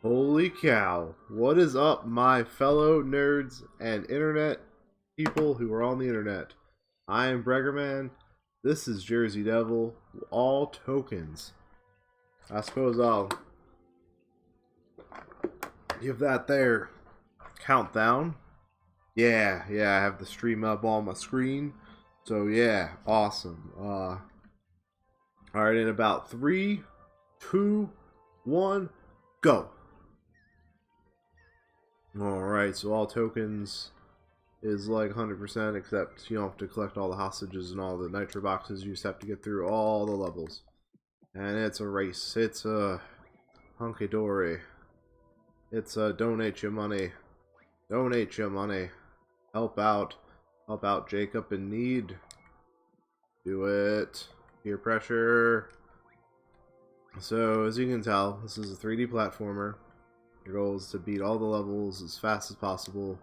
Holy cow. What is up, my fellow nerds and internet people who are on the internet? I am Bregermann. This is Jersey Devil. All tokens. I suppose I'll give that there countdown. Yeah, I have the stream up on my screen. So yeah, awesome. Alright, in about 3, 2, 1, go. Alright, so all tokens is like 100%, except you don't have to collect all the hostages and all the nitro boxes. You just have to get through all the levels. And it's a race. It's a hunky-dory. It's a donate your money. Donate your money. Help out. Help out Jacob in need. Do it. Peer pressure. So, as you can tell, this is a 3D platformer. Your goal is to beat all the levels as fast as possible.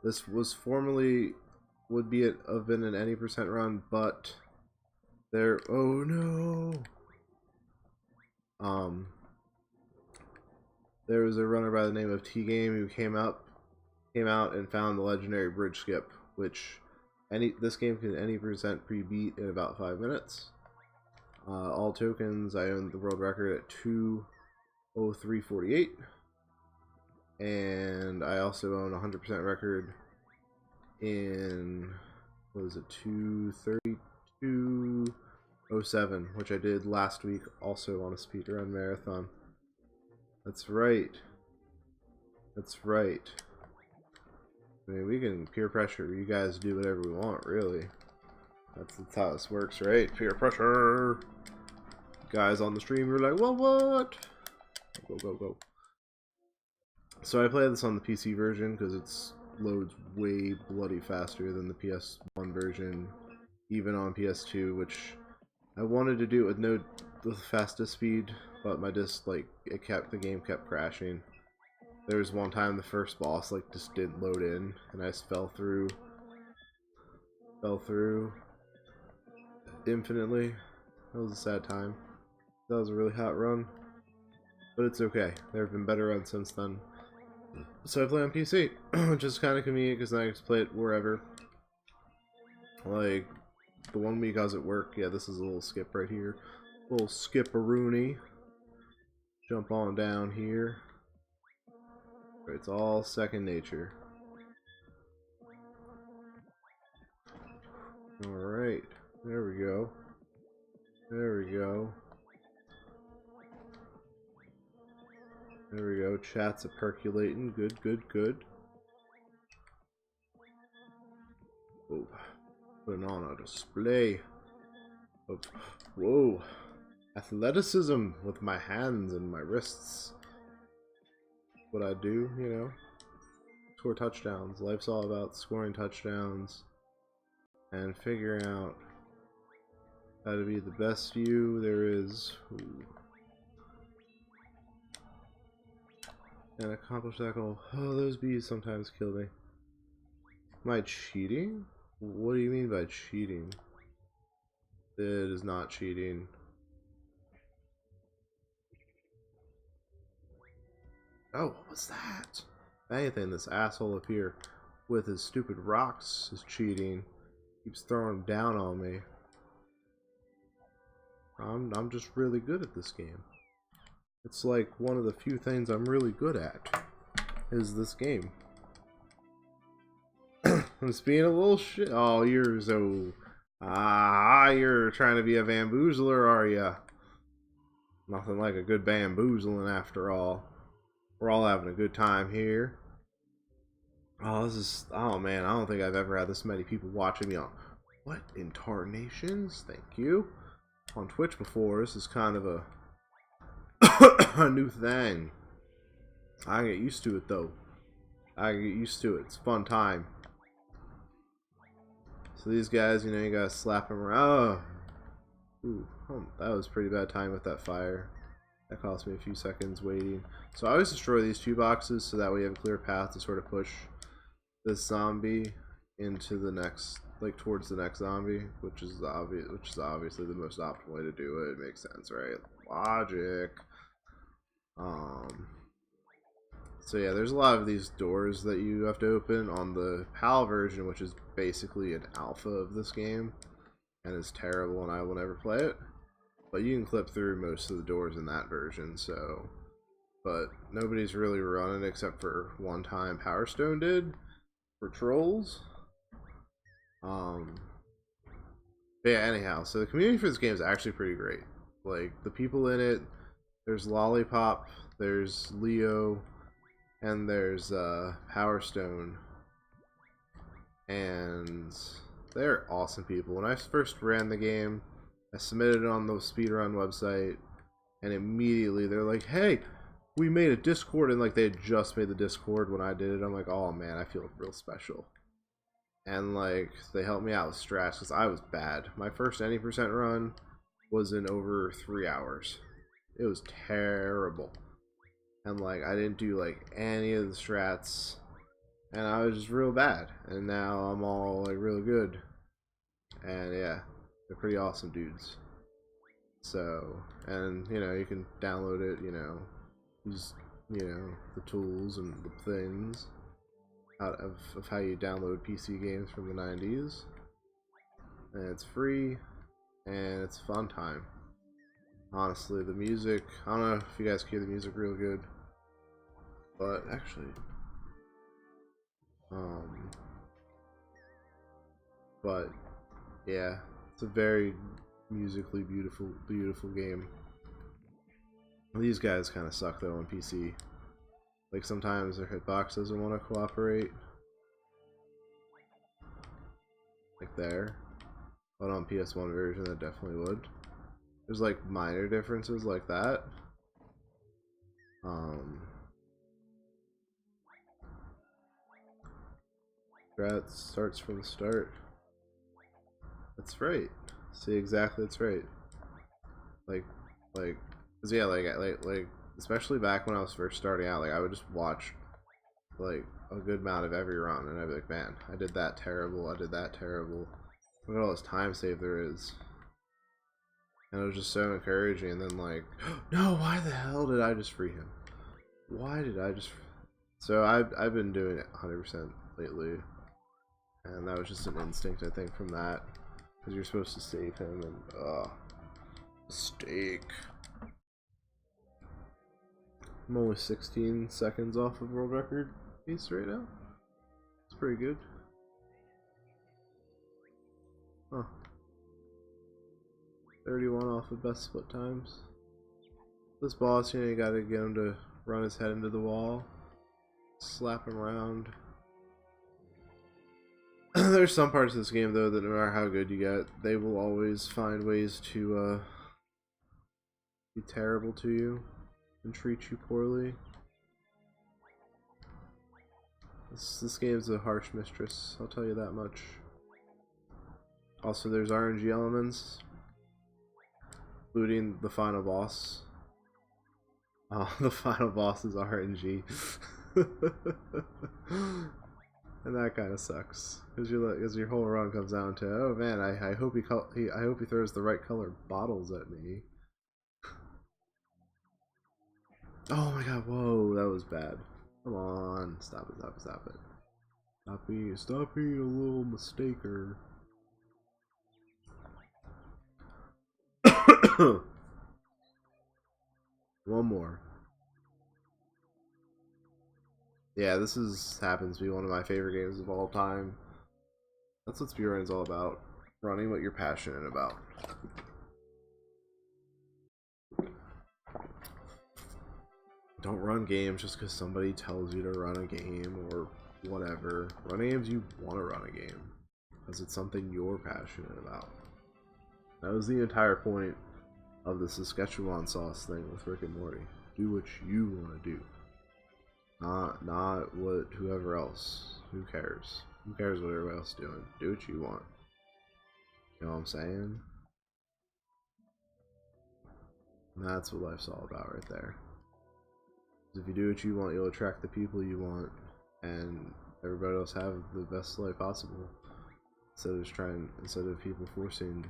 This was formerly would be have been an any percent run, but there. Oh no! There was a runner by the name of T Game who came out and found the legendary bridge skip, which this game can any percent pre-beat in about 5 minutes. All tokens, I own the world record at 2:03:48. And I also own a 100% record in, what is it, 2:32:07, which I did last week also on a speedrun marathon. That's right. That's right. I mean, we can peer pressure you guys do whatever we want, really. That's how this works, right? Peer pressure. Guys on the stream, you're like, well, what? Go. So I play this on the PC version because it loads way bloody faster than the PS1 version, even on PS2, which I wanted to do it with the fastest speed, but my disc, like, the game kept crashing. There was one time the first boss, like, just didn't load in, and I just fell through infinitely. That was a sad time. That was a really hot run, but it's okay. There have been better runs since then. So I play on PC, which is kind of convenient because then I can play it wherever. Like, the one week I was at work, yeah, this is a little skip right here. A little skip-a-rooney. Jump on down here. It's all second nature. Alright, there we go. There we go. There we go. Chat's a percolating. Good. Whoa. Putting on a display of, whoa, athleticism with my hands and my wrists. What I do, you know. Score touchdowns. Life's all about scoring touchdowns and figuring out how to be the best you there is. Ooh. And accomplish that goal. Oh, those bees sometimes kill me. Am I cheating? What do you mean by cheating? It is not cheating. Oh, what was that? If anything, this asshole up here with his stupid rocks is cheating. Keeps throwing them down on me. I'm just really good at this game. It's like one of the few things I'm really good at is this game. I'm just being a little shit. Oh, you're so... you're trying to be a bamboozler, are ya? Nothing like a good bamboozling after all. We're all having a good time here. Oh, this is... Oh, man, I don't think I've ever had this many people watching me on... What in tarnations? Thank you. On Twitch before, this is kind of a... a new thing. I get used to it though. I get used to it. It's a fun time. So these guys, you know, you gotta slap them around. Oh. Ooh, that was pretty bad time with that fire. That cost me a few seconds waiting. So I always destroy these 2 boxes so that way you have a clear path to sort of push this zombie into the next, like towards the next zombie, which is obviously the most optimal way to do it. It makes sense, right? Logic. So yeah, there's a lot of these doors that you have to open on the PAL version, which is basically an alpha of this game, and is terrible, and I will never play it. But you can clip through most of the doors in that version, so... But nobody's really run it except for one time Power Stone did, for trolls. But yeah, anyhow, so the community for this game is actually pretty great. Like, the people in it, there's Lollipop, there's Leo, and there's Power Stone, and they're awesome people. When I first ran the game, I submitted it on the speedrun website, and immediately they're like, hey, we made a Discord, and like they had just made the Discord when I did it. I'm like, oh man, I feel real special. And like they helped me out with strats because I was bad. My first any percent run was in over 3 hours. It was terrible. And like I didn't do like any of the strats, and I was just real bad. And now I'm all like really good. And yeah, they're pretty awesome dudes. So, and you know, you can download it, you know, use, you know, the tools and the things out of how you download PC games from the 90s. And it's free, and it's a fun time. Honestly, the music, I don't know if you guys can hear the music real good, but actually, but yeah, it's a very musically beautiful game. These guys kind of suck though on PC. Like sometimes their hitbox doesn't want to cooperate. Like there. But on PS1 version that definitely would. There's like minor differences like that. Strat starts from the start. That's right. See, exactly, that's right. Like, cause yeah, like, especially back when I was first starting out, like I would just watch like a good amount of every run, and I'd be like, man, I did that terrible, I did that terrible. Look at all this time save there is. And it was just so encouraging, and then like, no, why the hell did I just free him? Why did I just... So I've been doing it 100% lately, and that was just an instinct, I think, from that, because you're supposed to save him, and mistake. I'm only 16 seconds off of world record pace right now. It's pretty good. Huh. 31 off of best split times. This boss, you know, you gotta get him to run his head into the wall, slap him around. There's some parts of this game though that no matter how good you get, they will always find ways to be terrible to you and treat you poorly. This game's a harsh mistress, I'll tell you that much. Also, there's RNG elements, including the final boss. The final boss is RNG. And that kind of sucks, because your whole run comes down to, oh man, I hope he throws the right color bottles at me. Oh my god, whoa, that was bad. Come on, stop it. Stop being a little mistaker. One more. Yeah, happens to be one of my favorite games of all time. That's what speedrunning is all about. Running what you're passionate about. Don't run games just because somebody tells you to run a game or whatever. Run games you want to run a game because it's something you're passionate about. That was the entire point of the Saskatchewan sauce thing with Rick and Morty. Do what you want to do. Not what whoever else. Who cares? Who cares what everybody else is doing? Do what you want. You know what I'm saying? And that's what life's all about right there. If you do what you want, you'll attract the people you want, and everybody else have the best life possible. Instead of people forcing.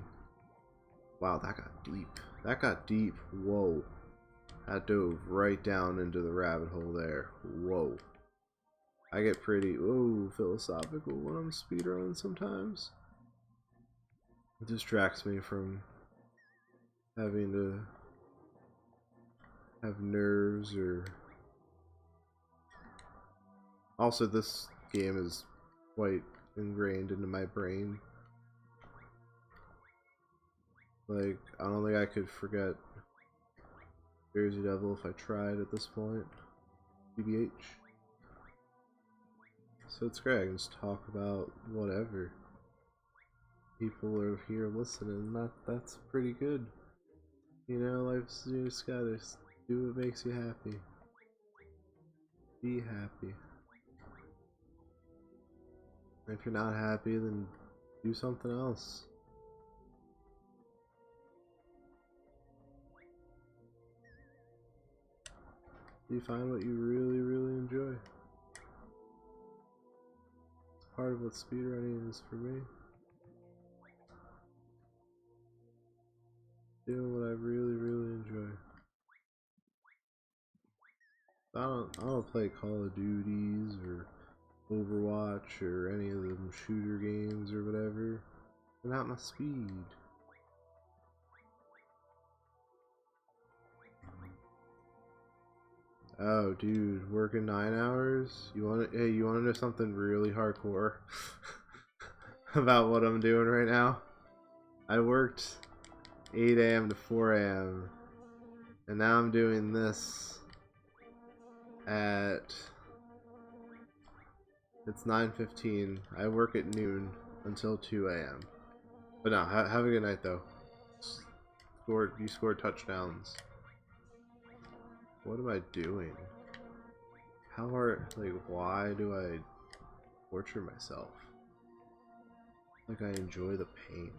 Wow, that got deep. That got deep. Whoa. I dove right down into the rabbit hole there. Whoa. I get pretty, philosophical when I'm speedrunning sometimes. It distracts me from having to have nerves or... Also, this game is quite ingrained into my brain. Like, I don't think I could forget Jersey Devil if I tried at this point. TBH. So it's great, I can just talk about whatever. People are here listening, that's pretty good. You know, life's, you just gotta do what makes you happy. Be happy. If you're not happy, then do something else. You find what you really, really enjoy. It's part of what speedrunning is for me. Doing what I really, really enjoy. I don't play Call of Duties or Overwatch or any of them shooter games or whatever. They're not my speed. Oh, dude, working 9 hours? You want to? Hey, you want to know something really hardcore about what I'm doing right now? I worked 8 a.m. to 4 a.m. and now I'm doing this at... It's 9:15. I work at noon until 2 a.m. But no, have a good night though. You scored touchdowns. What am I doing? How hard, like, why do I torture myself? Like, I enjoy the pain.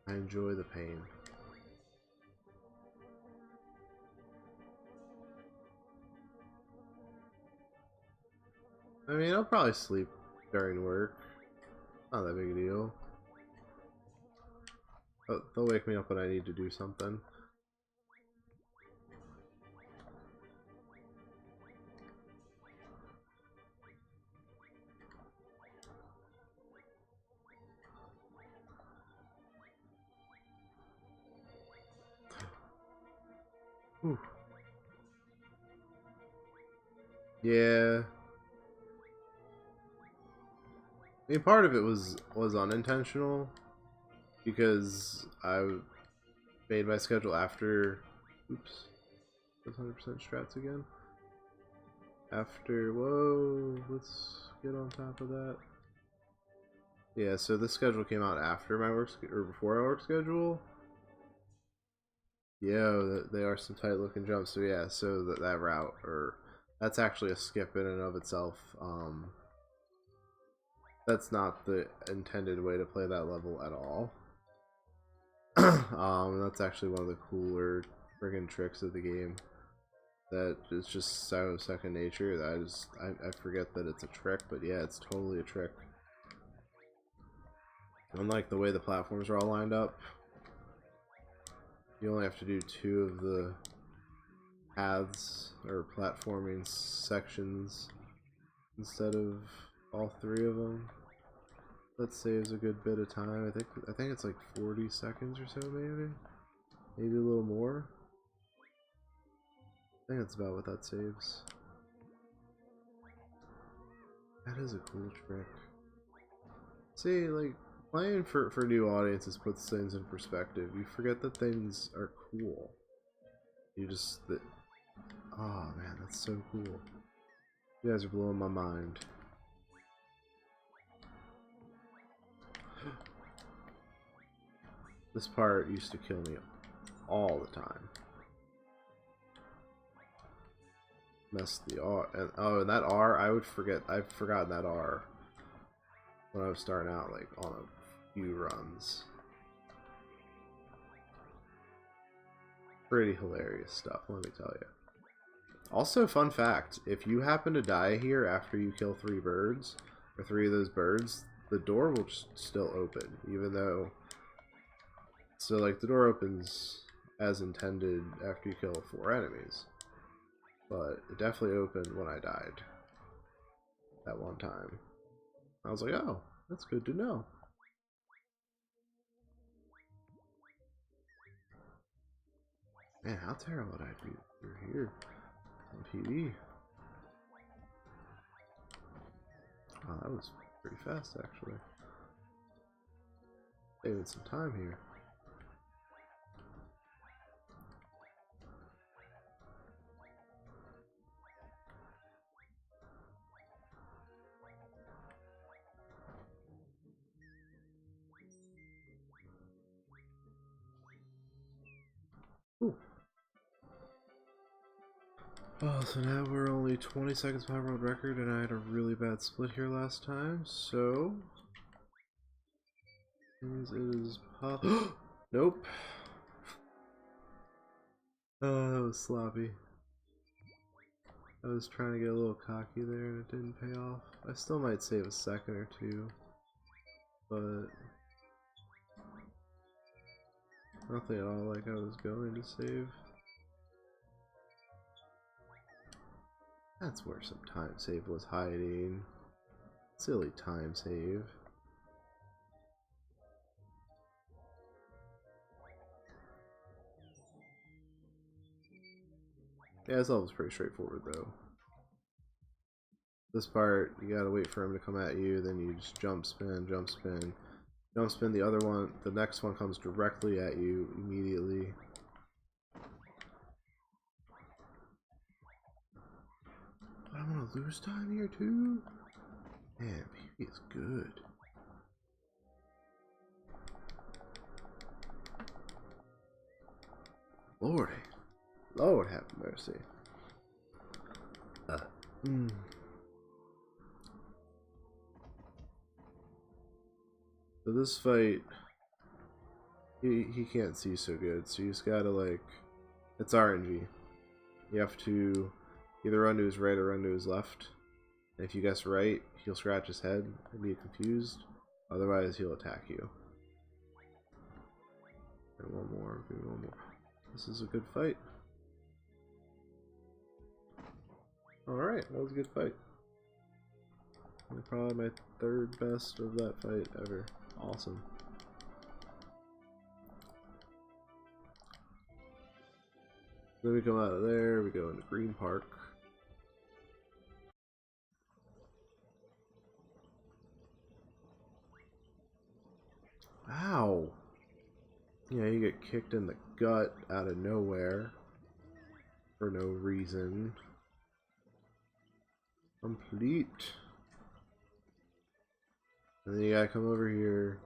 I enjoy the pain. I mean, I'll probably sleep during work. Not that big a deal. But they'll wake me up when I need to do something. Whew. Yeah. I mean, part of it was unintentional because I made my schedule after. Oops, 100% strats again. After, whoa, let's get on top of that. Yeah, so this schedule came out after my work or before my work schedule. Yeah, they are some tight looking jumps. So yeah, so that route, or that's actually a skip in and of itself. That's not the intended way to play that level at all. That's actually one of the cooler friggin' tricks of the game. That is just so second nature that I forget that it's a trick, but yeah, it's totally a trick. Unlike the way the platforms are all lined up, you only have to do 2 of the paths or platforming sections instead of all 3 of them. That saves a good bit of time. I think it's like 40 seconds or so, maybe a little more. I think that's about what that saves. That is a cool trick. See, like, playing for new audiences puts things in perspective. You forget that things are cool. You just... Oh man, that's so cool. You guys are blowing my mind. This part used to kill me all the time. Messed the R. And, oh, and that R, I've forgotten that R when I was starting out, like, on a few runs. Pretty hilarious stuff, let me tell you. Also, fun fact, if you happen to die here after you kill 3 birds, or 3 of those birds, the door will just still open, even though... So, like, the door opens as intended after you kill 4 enemies. But it definitely opened when I died. That one time. I was like, oh, that's good to know. Man, how terrible would I be if you're here on PB? Oh, that was pretty fast, actually. Saving some time here. Ooh. Oh, so now we're only 20 seconds behind world record, and I had a really bad split here last time, so... it is nope. Oh, that was sloppy. I was trying to get a little cocky there and it didn't pay off. I still might save a second or two, but nothing at all like I was going to save. That's where some time save was hiding. Silly time save. Yeah, this level's pretty straightforward though. This part, you gotta wait for him to come at you, then you just jump spin, jump spin. Jump spin, the other one, the next one comes directly at you immediately. I'm gonna lose time here too? Man, PB is good. Lordy. Lord have mercy. So this fight, he can't see so good, so you just gotta like, it's RNG. You have to either run to his right or run to his left. And if you guess right, he'll scratch his head and be confused. Otherwise, he'll attack you. And one more, do one more. This is a good fight. Alright, that was a good fight. Probably my 3rd best of that fight ever. Awesome. Then we come out of there, we go into Green Park. Ow! Yeah, you get kicked in the gut out of nowhere. For no reason. Complete. And then you gotta come over here.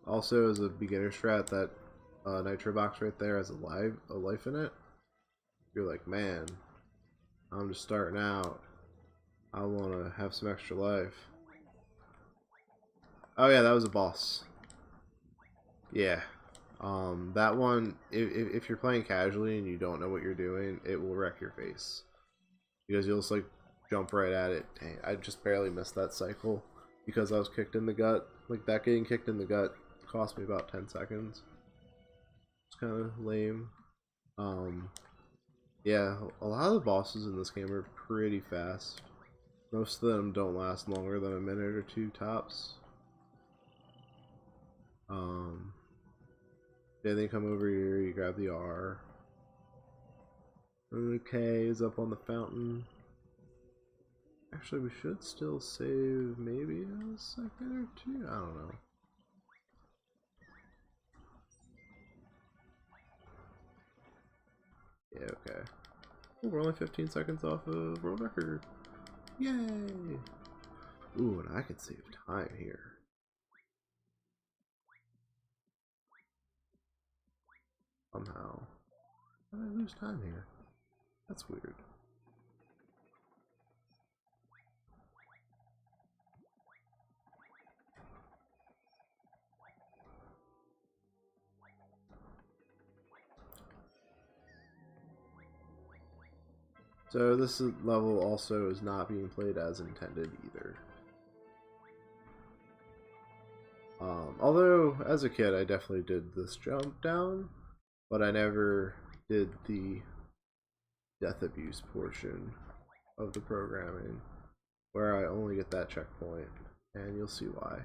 Also, as a beginner strat, that nitro box right there has a life in it. You're like, man, I'm just starting out. I want to have some extra life. Oh yeah, that was a boss. Yeah. That one, if you're playing casually and you don't know what you're doing, it will wreck your face. Because you'll just like jump right at it. Dang, I just barely missed that cycle because I was kicked in the gut. Like that getting kicked in the gut cost me about 10 seconds. It's kind of lame. Yeah, a lot of the bosses in this game are pretty fast. Most of them don't last longer than a minute or 2 tops. Yeah, they come over here, you grab the R. And the K is up on the fountain. Actually, we should still save maybe a second or 2? I don't know. Yeah, okay. Ooh, we're only 15 seconds off of world record. Yay! Ooh, and I can save time here. Somehow. How did I lose time here? That's weird. So this level also is not being played as intended either. Although, as a kid, I definitely did this jump down, but I never did the death abuse portion of the programming, where I only get that checkpoint, and you'll see why.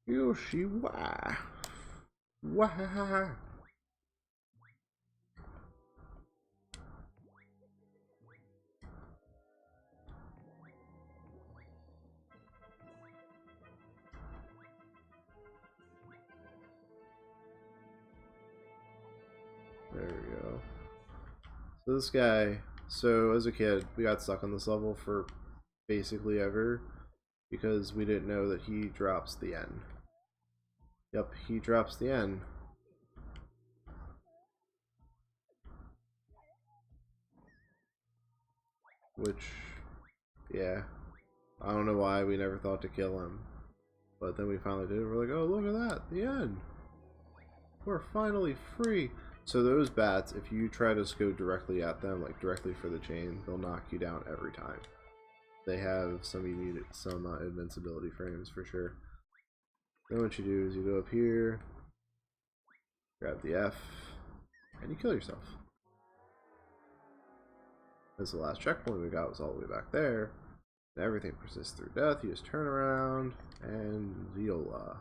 You'll see why. Why? There we go. So this guy, so as a kid, we got stuck on this level for basically ever because we didn't know that he drops the N. Yep, he drops the N. Which, yeah, I don't know why we never thought to kill him. But then we finally did. We're like, oh, look at that, the N. We're finally free. So those bats, if you try to go directly at them, like directly for the chain, they'll knock you down every time. They have some invincibility frames for sure. Then what you do is you go up here, grab the F, and you kill yourself. Because the last checkpoint we got was all the way back there. And everything persists through death. You just turn around and Viola.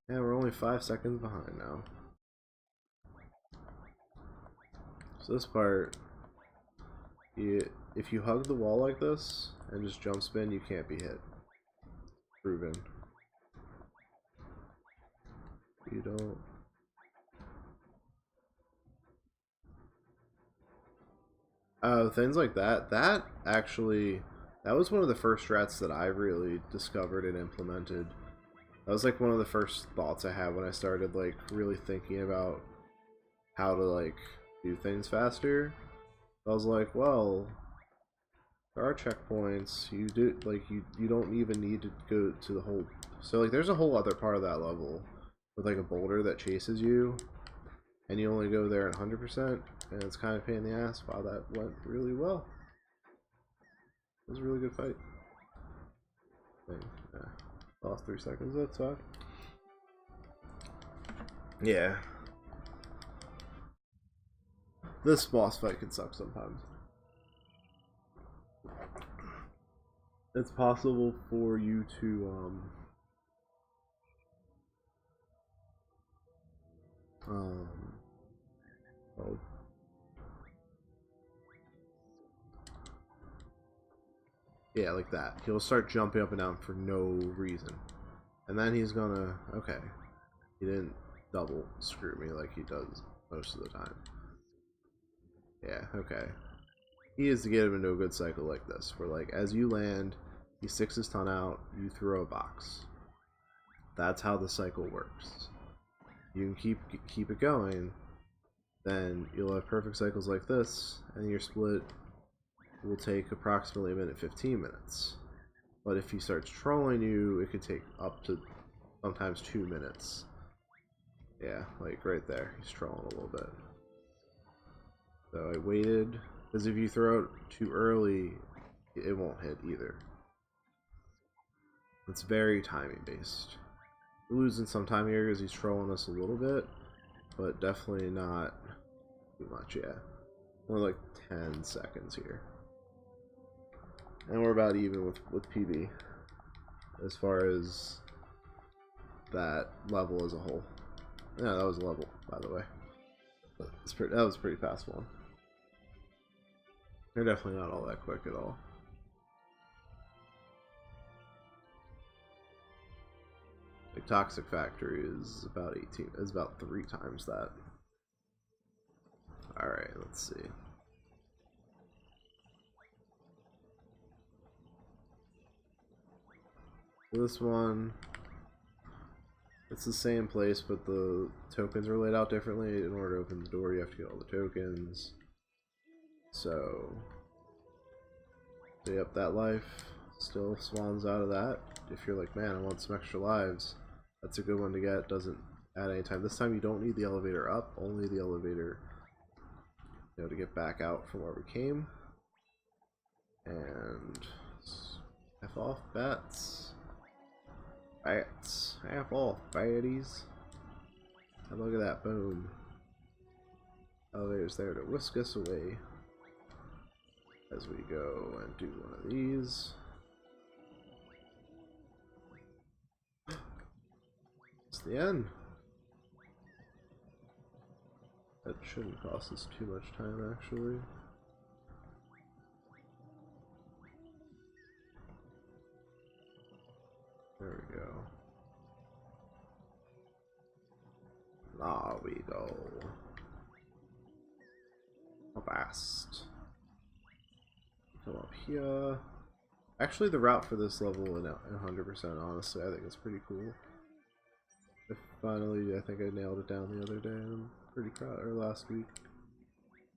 And we're only 5 seconds behind now. So this part, if you hug the wall like this and just jump spin, you can't be hit. Proven. You don't. Things like that. That actually, that was one of the first strats that I really discovered and implemented. That was like one of the first thoughts I had when I started like really thinking about how to like do things faster. I was like, well, there are checkpoints. You do like you don't even need to go to the whole. So like there's a whole other part of that level with like a boulder that chases you, and you only go there at 100%, and it's kind of a pain in the ass. Wow, that went really well. It was a really good fight. Yeah. Lost 3 seconds, that's fine. Yeah. This boss fight can suck sometimes. It's possible for you to oh, yeah, like that. He'll start jumping up and down for no reason. And then he's gonna, okay, he didn't double screw me like he does most of the time. Yeah, okay. He is to get him into a good cycle like this, where like as you land, he sticks his tongue out, you throw a box. That's how the cycle works. You can keep it going, then you'll have perfect cycles like this, and your split will take approximately 1:15 minutes. But if he starts trolling you, it could take up to sometimes 2 minutes. Yeah, like right there, he's trolling a little bit. So I waited, because if you throw it too early, it won't hit either. It's very timing based. We're losing some time here because he's trolling us a little bit, but definitely not too much, yeah. More like 10 seconds here. And we're about even with PB as far as that level as a whole. Yeah, that was a level, by the way. That was a pretty fast one. They're definitely not all that quick at all. Like Toxic Factory is about 18. Is about 3 times that. All right, let's see. This one, it's the same place, but the tokens are laid out differently. In order to open the door, you have to get all the tokens. So yep, that life still spawns out of that. If you're like, man, I want some extra lives, that's a good one to get. Doesn't add any time. This time you don't need the elevator up, only the elevator, you know, to get back out from where we came. And F off bats. Bats. F off baddies. And look at that, boom. Elevator's there to whisk us away as we go and do one of these. It's the end. That shouldn't cost us too much time, actually. There we go. There we go. Fast. Come up here. Actually, the route for this level, 100%, honestly, I think it's pretty cool. Finally, I think I nailed it down the other day, and I'm pretty proud, or last week.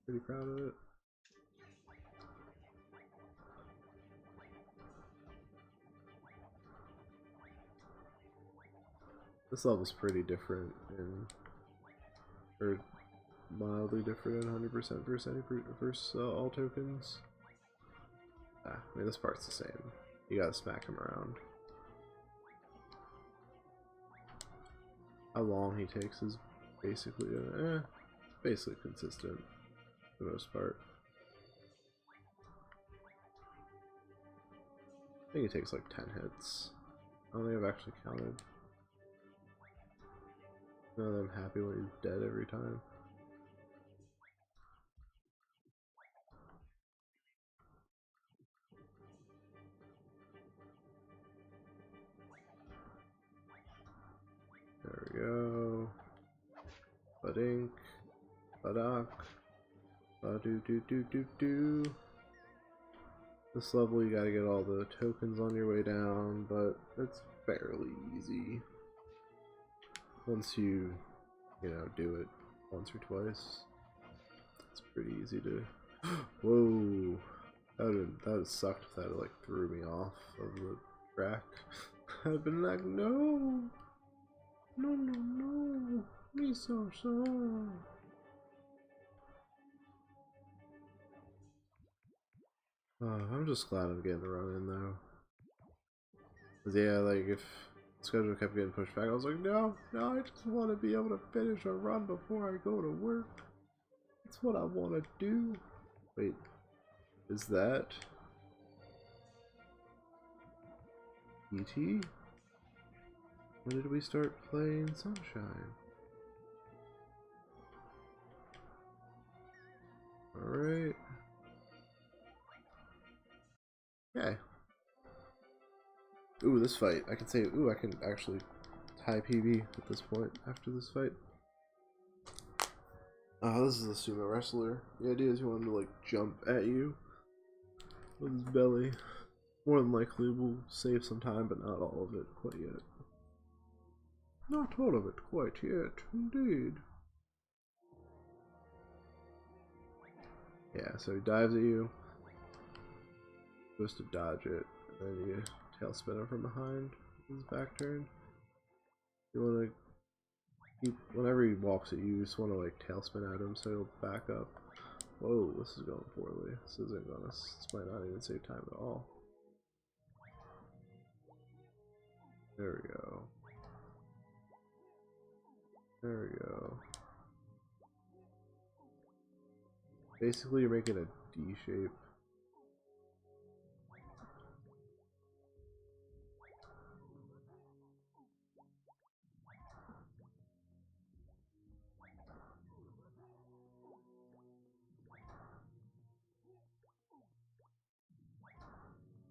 Pretty proud of it. This level's pretty different or mildly different in 100% versus all tokens. I mean, this part's the same. You gotta smack him around. How long he takes is basically basically consistent for the most part. I think it takes like 10 hits. I don't think I've actually counted. No, I'm happy when he's dead every time. There we go. Badink. Badak. Ba-do-do-do-do-do. This level you gotta get all the tokens on your way down, but it's fairly easy. Once you do it once or twice, it's pretty easy to... Whoa! That would sucked if that like threw me off of the track. I'd been like, no! No, no, no! Me so. I'm just glad I'm getting the run in though. 'Cause yeah, like if the schedule kept getting pushed back, I was like, no, I just want to be able to finish a run before I go to work. That's what I want to do. Wait, is that E.T.? When did we start playing Sunshine? Alright. Okay. Ooh, this fight. I can say, ooh, I can actually tie PB at this point after this fight. This is a sumo wrestler. The idea is you want him to like jump at you with his belly. More than likely we'll save some time, but not all of it quite yet. Not all of it quite yet, indeed. Yeah, so he dives at you. Supposed to dodge it, and then you tailspin him from behind with his back turned. You want to keep, whenever he walks at you, you just want to like tailspin at him so he'll back up. Whoa, this is going poorly. This isn't gonna, this might not even save time at all. There we go. There we go. Basically, you're making a D shape.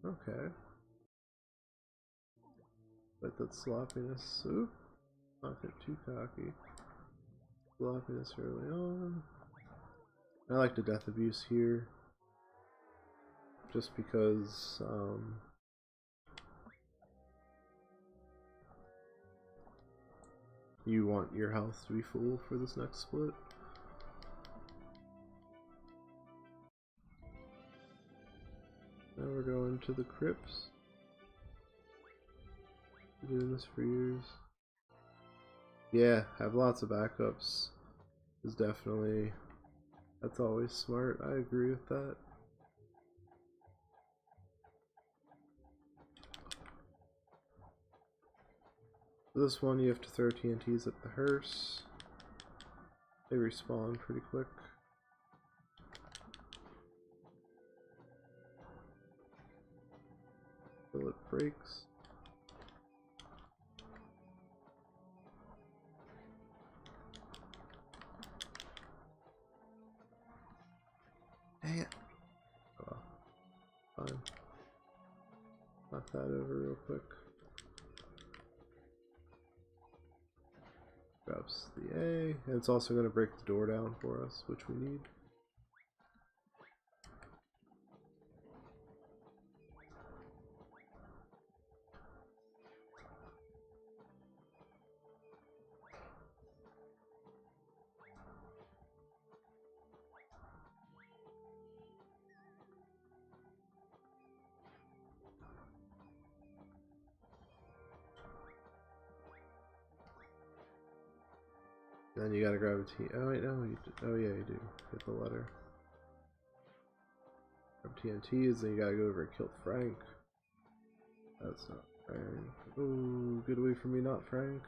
Okay. But that sloppiness. Oop. Not get too cocky. Sloppiness early on. I like the death abuse here. Just because, you want your health to be full for this next split. Now we're going to the crypts. Been doing this for years. Yeah, have lots of backups is definitely, that's always smart. I agree with that. This one you have to throw TNTs at the hearse. They respawn pretty quick. Till it breaks. Dang it. Oh, fine. Knock that over real quick. Grabs the A, and it's also going to break the door down for us, which we need. Then you gotta grab a T. Oh wait, no, you do. Oh yeah, you do. Get the letter. Grab TNTs, then you gotta go over and kill Frank. That's not Frank. Ooh, good way for me, not Frank.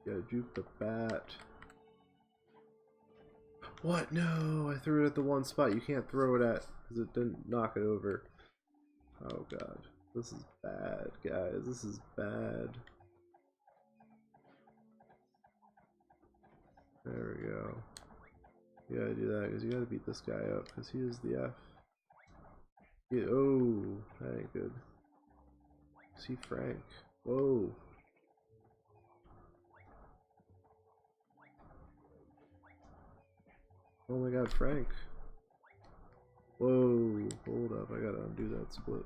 You gotta juke the bat. What? No, I threw it at the one spot you can't throw it at because it didn't knock it over. Oh god, this is bad, guys. This is bad. There we go. You gotta do that because you gotta beat this guy up because he is the F. Yeah, oh, that ain't good. See Frank. Whoa. Oh my god, Frank. Whoa, hold up, I gotta undo that split.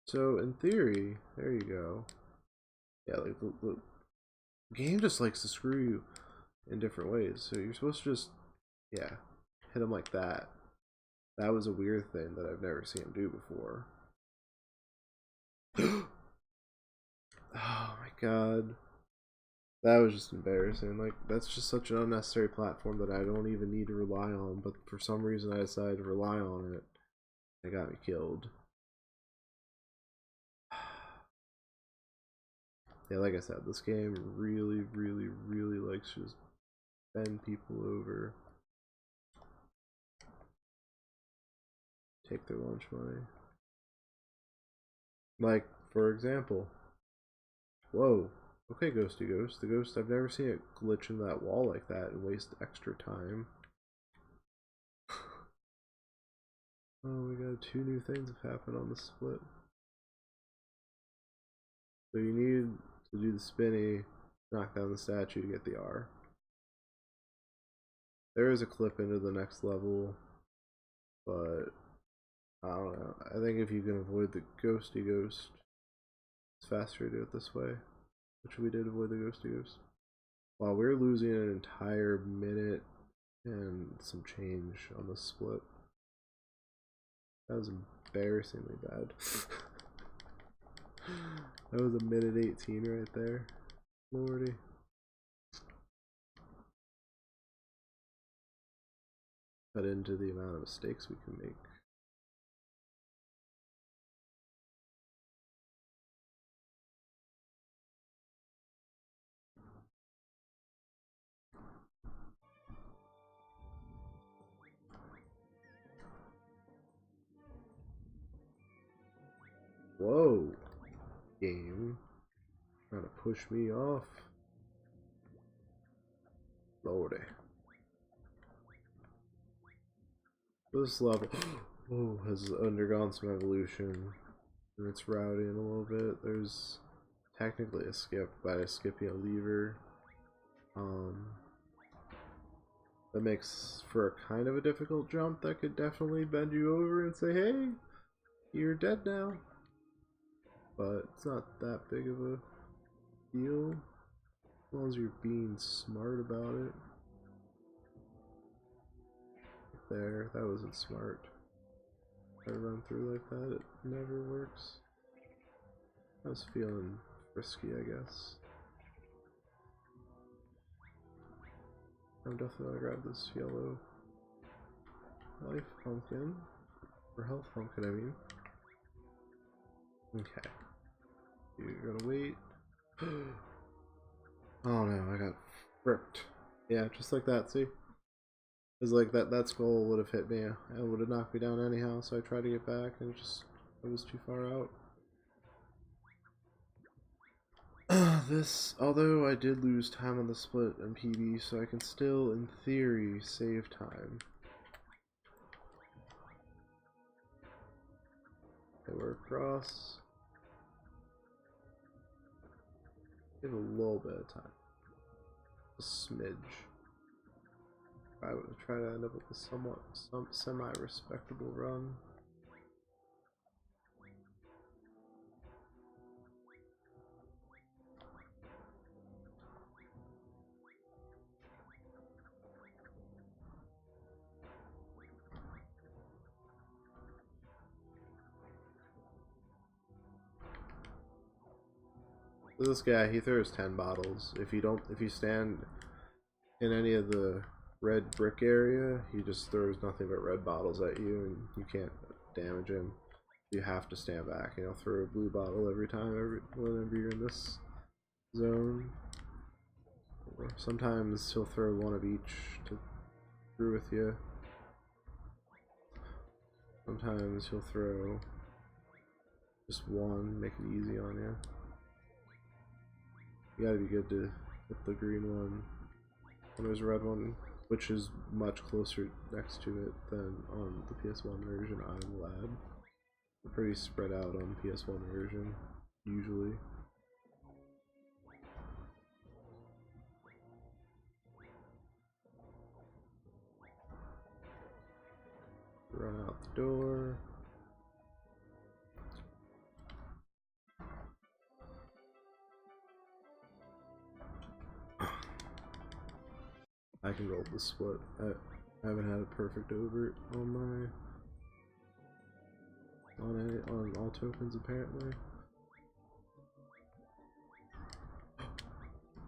So, in theory, there you go. Yeah, like, the game just likes to screw you in different ways. So you're supposed to just, yeah, hit him like that. That was a weird thing that I've never seen him do before. Oh my god. That was just embarrassing. Like, that's just such an unnecessary platform that I don't even need to rely on, but for some reason I decided to rely on it. It got me killed. Yeah, like I said, this game really, really, really likes to just bend people over. Take their lunch money. Like, for example, whoa, okay, Ghosty Ghost. The ghost, I've never seen it glitch in that wall like that and waste extra time. Oh my god, 2 new things have happened on the split. So you need to do the spinny, knock down the statue to get the R. There is a clip into the next level, but I don't know. I think if you can avoid the Ghosty Ghost, it's faster to do it this way, which we did avoid the Ghosty Ghost. Wow, we're losing an entire minute and some change on the split. That was embarrassingly bad. That was a minute 18 right there. Lordy. Cut into the amount of mistakes we can make. Whoa, game. Trying to push me off. Lordy. This level has undergone some evolution. And it's routing a little bit. There's technically a skip by skipping a lever. That makes for a kind of a difficult jump that could definitely bend you over and say, hey, you're dead now. But it's not that big of a deal as long as you're being smart about it. There, that wasn't smart. If I run through like that, it never works. I was feeling frisky, I guess. I'm definitely gonna grab this yellow life pumpkin. Or health pumpkin, I mean. Okay. You're gonna wait. Oh no, I got fricked. Yeah, just like that, see? It's like that skull would have hit me. It would have knocked me down anyhow, so I tried to get back and it was too far out. Although I did lose time on the split and PB, so I can still, in theory, save time. Okay, we're across. Give a little bit of time. A smidge. I would try to end up with a some semi-respectable run. This guy, he throws 10 bottles. If you stand in any of the red brick area, he just throws nothing but red bottles at you, and you can't damage him. You have to stand back, and he'll throw a blue bottle every time, whenever you're in this zone. Or sometimes he'll throw one of each to through with you. Sometimes he'll throw just one, make it easy on you. You gotta be good to hit the green one. And there's a red one, which is much closer next to it than on the PS1 version, I'm glad. They're pretty spread out on PS1 version, usually. Run out the door. I can roll the split. I haven't had a perfect overt on on all tokens apparently.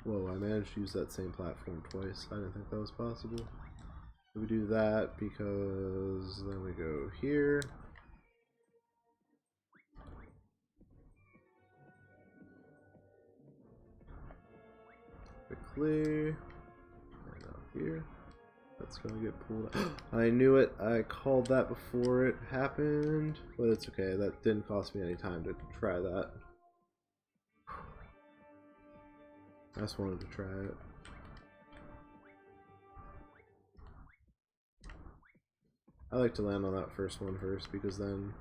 Whoa, I managed to use that same platform twice. I didn't think that was possible. We do that because then we go here. Quickly. Here. That's gonna get pulled out. I knew it. I called that before it happened, but it's okay. That didn't cost me any time to try that. I just wanted to try it. I like to land on that first one first, because then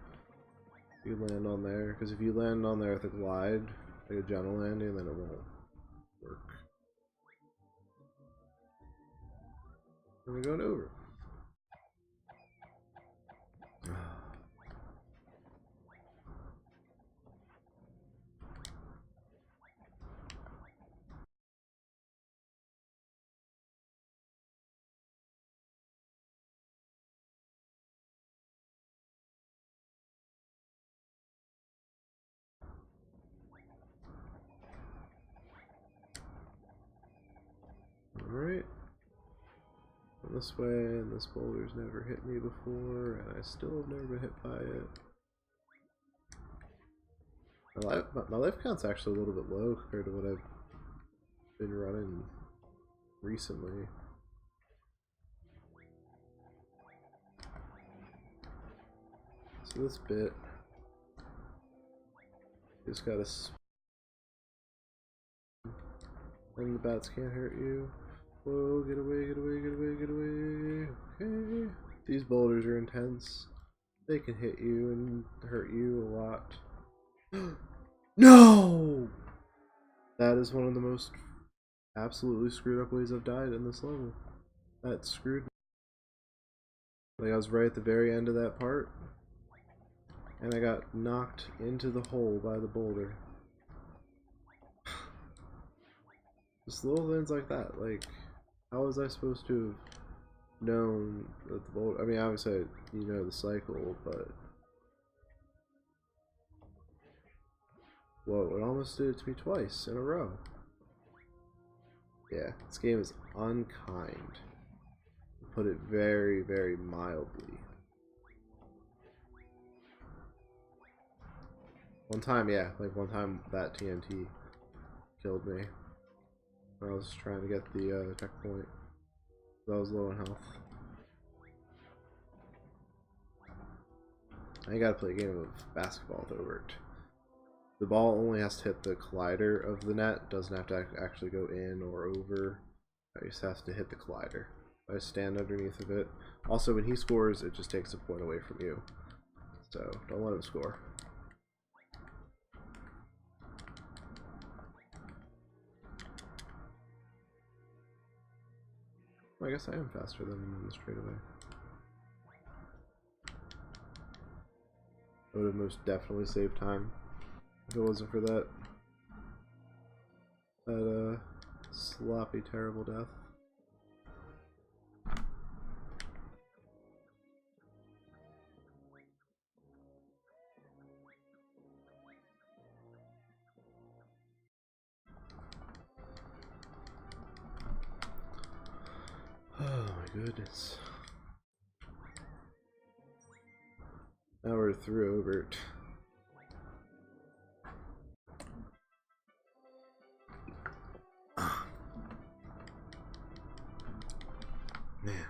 you land on there. Because if you land on there with a glide, like a gentle landing, then it won't work. And we're going over. Alright. This way, and this boulder's never hit me before, and I still have never been hit by it. My life count's actually a little bit low compared to what I've been running recently. So this bit, just gotta, and the bats can't hurt you. Whoa, get away, get away, get away, get away. Okay. These boulders are intense. They can hit you and hurt you a lot. No! That is one of the most absolutely screwed up ways I've died in this level. That screwed me. Like, I was right at the very end of that part, and I got knocked into the hole by the boulder. Just little things like that. Like, how was I supposed to have known that the boulder... I mean, obviously, you know the cycle, but... Whoa, it almost did it to me twice in a row. Yeah, this game is unkind. put it very, very mildly. One time, yeah, like one time that TNT killed me when I was trying to get the checkpoint. I was low in health. I gotta play a game of basketball with Obert. The ball only has to hit the collider of the net, doesn't have to actually go in or over. It just has to hit the collider. I stand underneath of it. Also, when he scores, it just takes a point away from you. So, don't let him score. Well, I guess I am faster than him in the straightaway. I would have most definitely saved time if it wasn't for that sloppy, terrible death. Oh my goodness. Now we're through Obert. Man,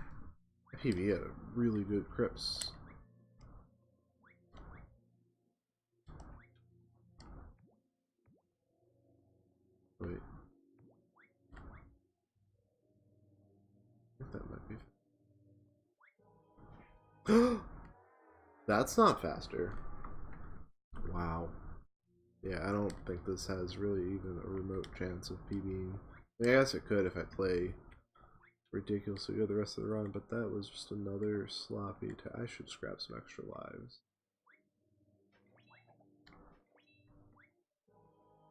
PB had a really good Crips. Wait. I think that might be. That's not faster. Wow. Yeah, I don't think this has really even a remote chance of PBing. I mean, I guess it could if I play ridiculously good the rest of the run, but that was just another sloppy. I should scrap some extra lives.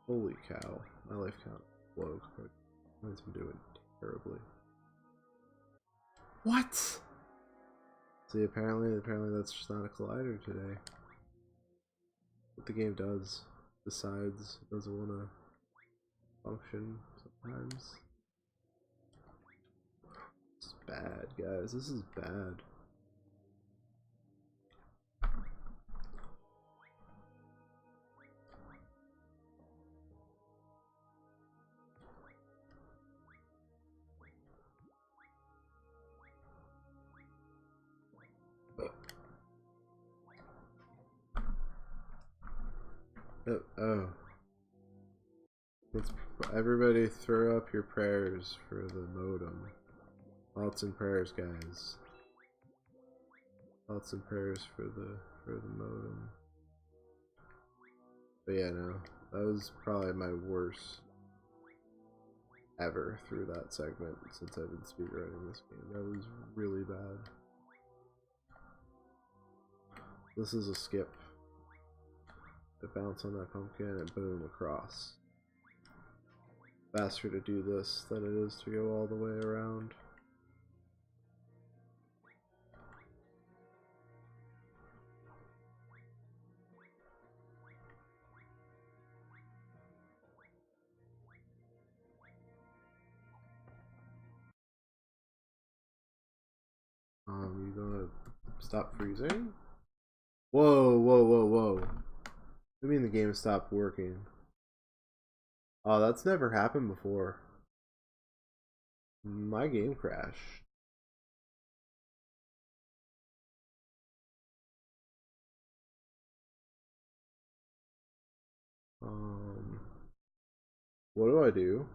Holy cow, my life count low. Mine's been doing terribly. What? See, apparently that's just not a collider today. What the game does, decides it doesn't want to function sometimes. This is bad, guys. This is bad. Oh. Let's everybody throw up your prayers for the modem. Thoughts and prayers, guys. Thoughts and prayers for the modem. But yeah, no, that was probably my worst ever through that segment since I've been speedrunning this game. That was really bad. This is a skip. I bounce on that pumpkin and boom, across. Faster to do this than it is to go all the way around. You gonna stop freezing? Whoa, whoa, whoa, whoa. I mean the game stopped working. Oh, that's never happened before. My game crashed. What do I do?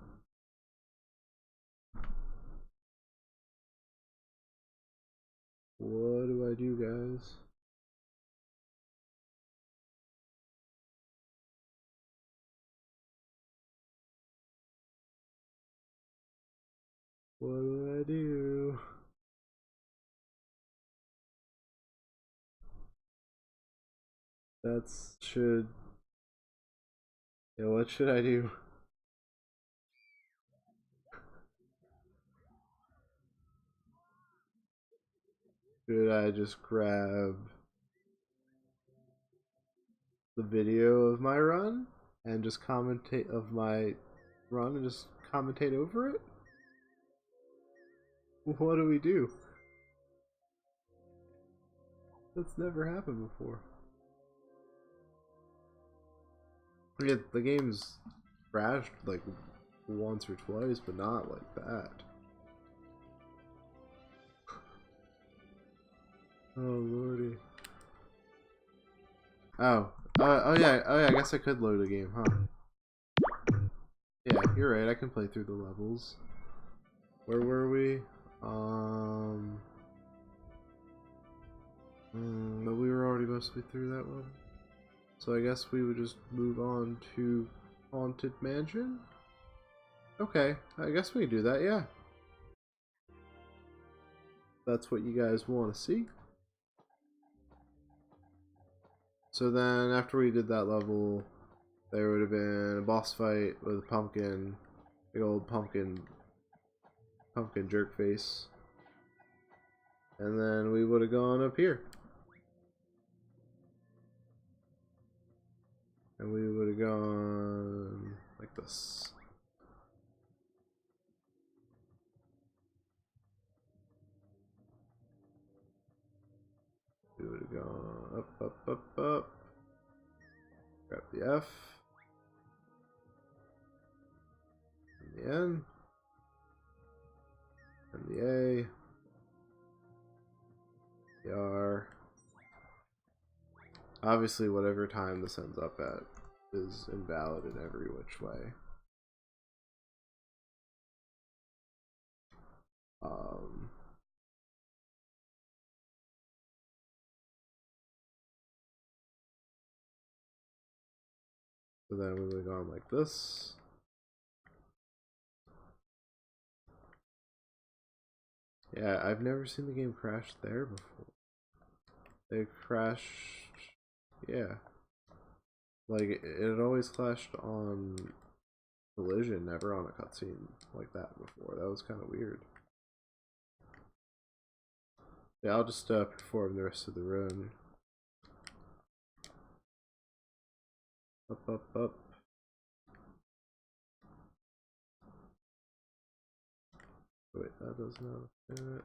What do I do, guys? What do I do? That's should. Yeah, what should I do? Should I just grab the video of my run and just commentate of my run and just commentate over it? What do we do? That's never happened before. Yeah, the game's crashed like once or twice, but not like that. Oh lordy. Oh yeah, I guess I could load a game, huh? Yeah, you're right, I can play through the levels. Where were we? But we were already mostly through that one. So I guess we would just move on to Haunted Mansion? Okay, I guess we can do that, yeah. That's what you guys want to see. So then after we did that level, there would have been a boss fight with a pumpkin, big old pumpkin jerk face. And then we would have gone up here. And we would have gone like this. We would have gone up, up, up, up. Grab the F. And the N. And the A. The R. Obviously, whatever time this ends up at is invalid in every which way. So then we would have gone like this. Yeah, I've never seen the game crash there before. It crashed, yeah. Like, it always clashed on collision, never on a cutscene like that before. That was kind of weird. Yeah, I'll just perform the rest of the run. Up, up, up. Wait, that does not fit.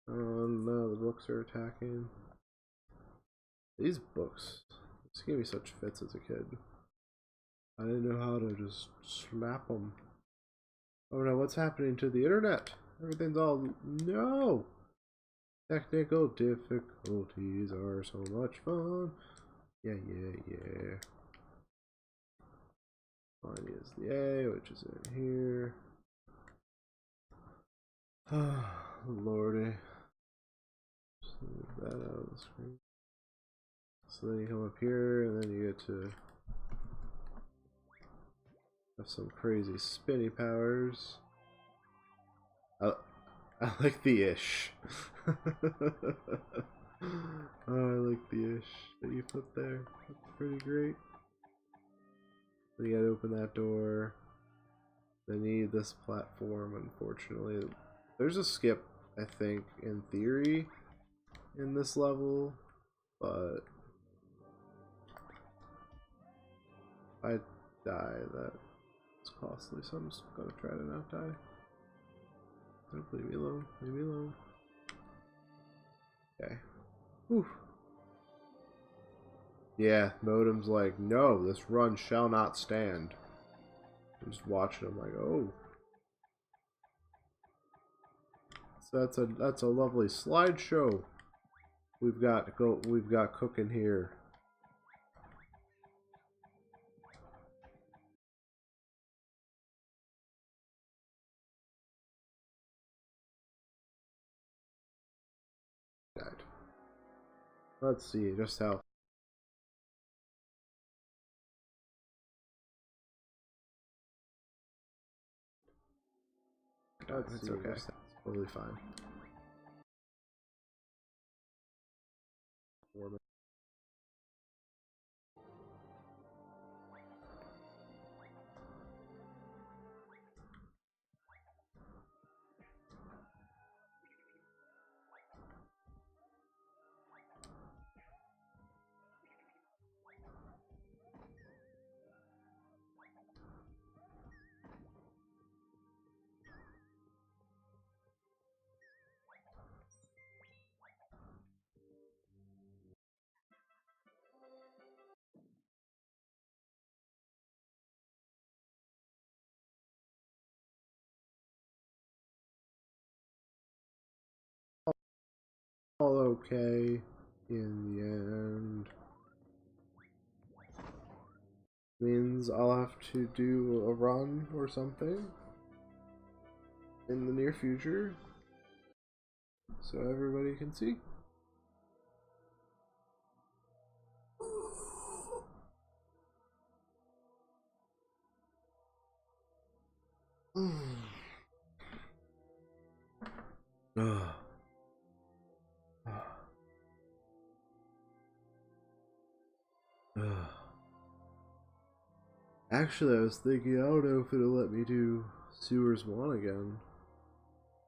Oh no, the books are attacking. These books. This gave me such fits as a kid. I didn't know how to just slap them. Oh no, what's happening to the internet? Everything's all... No! Technical difficulties are so much fun. Yeah. Mine is the A, which is in here. Oh, lordy. Just move that out of the screen. So then you come up here, and then you get to have some crazy spinny powers. I like the ish. Oh, I like the ish that you put there. That's pretty great. So you gotta open that door. They need this platform, unfortunately. There's a skip, I think, in theory, in this level, but if I die, that's costly, so I'm just gonna try to not die. Don't leave me alone, leave me alone. Okay. Whew. Yeah, Modem's like, no, this run shall not stand. I'm just watching him like, oh. So that's a lovely slideshow we've got cooking here. Let's see just how. It's okay. It's totally fine. all okay in the end. Means I'll have to do a run or something in the near future so everybody can see. Actually, I was thinking, I don't know if it'll let me do Sewers 1 again.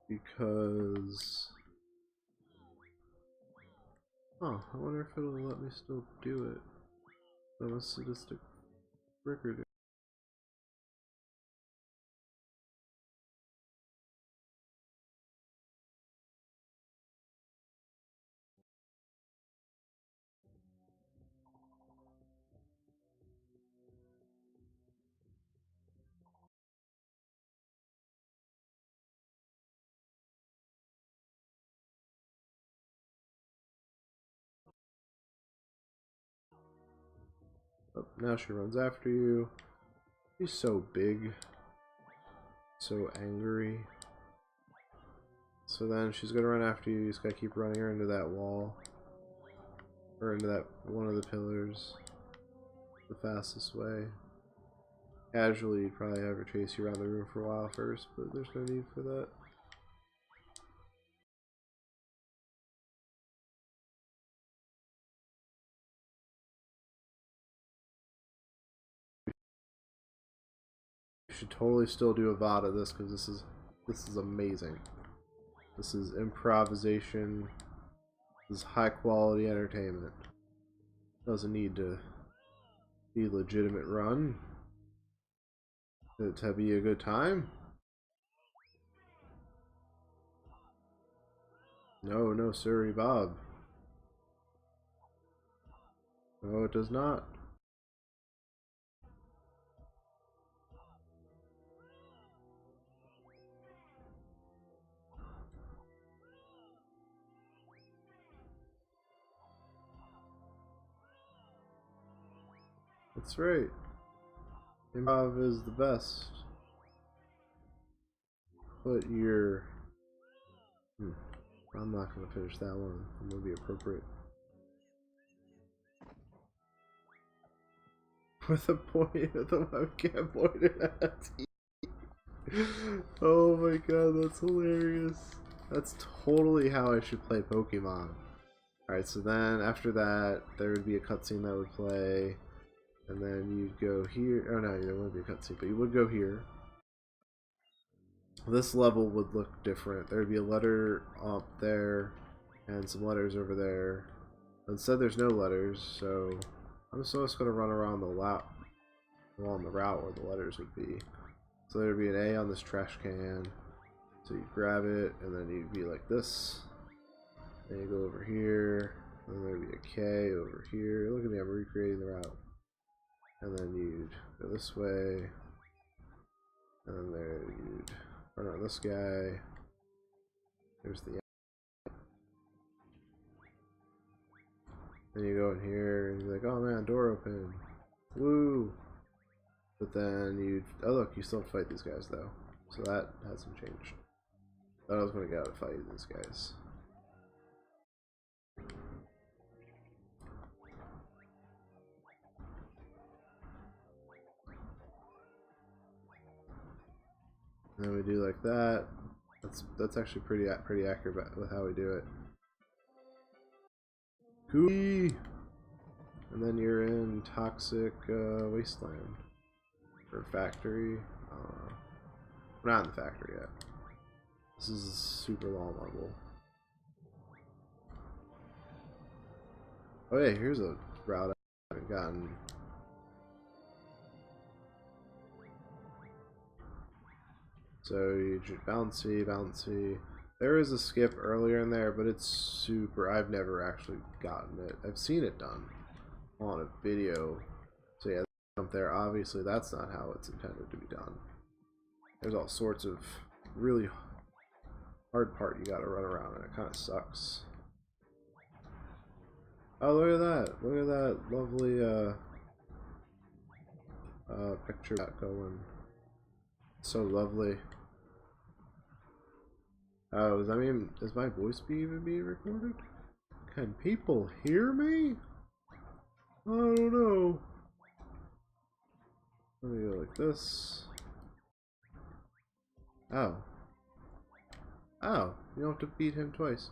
Because... oh, I wonder if it'll let me still do it. I'm a sadistic record. Oh, now she runs after you. She's so big. So angry. So then she's gonna run after you. You just gotta keep running her into that wall. Or into that one of the pillars. The fastest way. Casually, you'd probably have her chase you around the room for a while first, but there's no need for that. You should totally still do a VOD of this because this is amazing. This is improvisation. This is high quality entertainment. Doesn't need to be a legitimate run. To be a good time. No, no, sorry, Bob. No, it does not. That's right. Improv is the best. But you're... I'm not going to finish that one. I'm going to be appropriate. With a point of the webcam pointed at you. Oh my god, that's hilarious. That's totally how I should play Pokemon. Alright, so then after that, there would be a cutscene that would play. And then you'd go here. Oh no, there wouldn't be a cutscene, but you would go here. This level would look different. There would be a letter up there and some letters over there. Instead, there's no letters, so I'm just going to run around along the route where the letters would be. So there'd be an A on this trash can. So you grab it, and then you'd be like this. Then you go over here, and then there'd be a K over here. Look at me, I'm recreating the route. And then you'd go this way, and then there you'd run around this guy. There's the then you go in here, and you're like, oh man, door open. Woo! But then you'd, oh look, you still have to fight these guys though. So that hasn't changed. I thought I was going to go out and fight these guys. And then we do like that. That's actually pretty accurate with how we do it. Cooey! And then you're in Toxic Wasteland. Or Factory. We're not in the factory yet. This is a super long level. Oh yeah, here's a route I haven't gotten. So you just bouncy. There is a skip earlier in there, but it's super. I've never actually gotten it. I've seen it done on a video. So yeah, up there. Obviously, that's not how it's intended to be done. There's all sorts of really hard part you got to run around, and it kind of sucks. Oh, look at that! Look at that lovely picture got going. So lovely. Oh, does that mean is my voice even being recorded? Can people hear me? I don't know. Let me go like this. Oh. Oh, you don't have to beat him twice.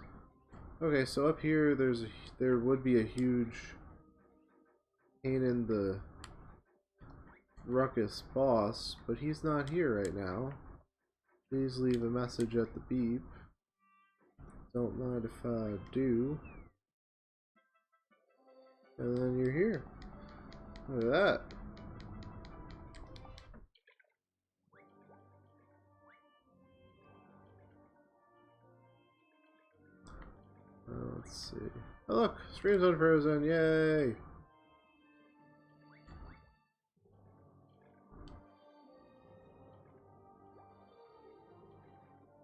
Okay, so up here there would be a huge pain in the ruckus boss, but he's not here right now. Please leave a message at the beep. Don't mind if I do. And then you're here. Look at that. Let's see. Oh look, stream's unfrozen, yay!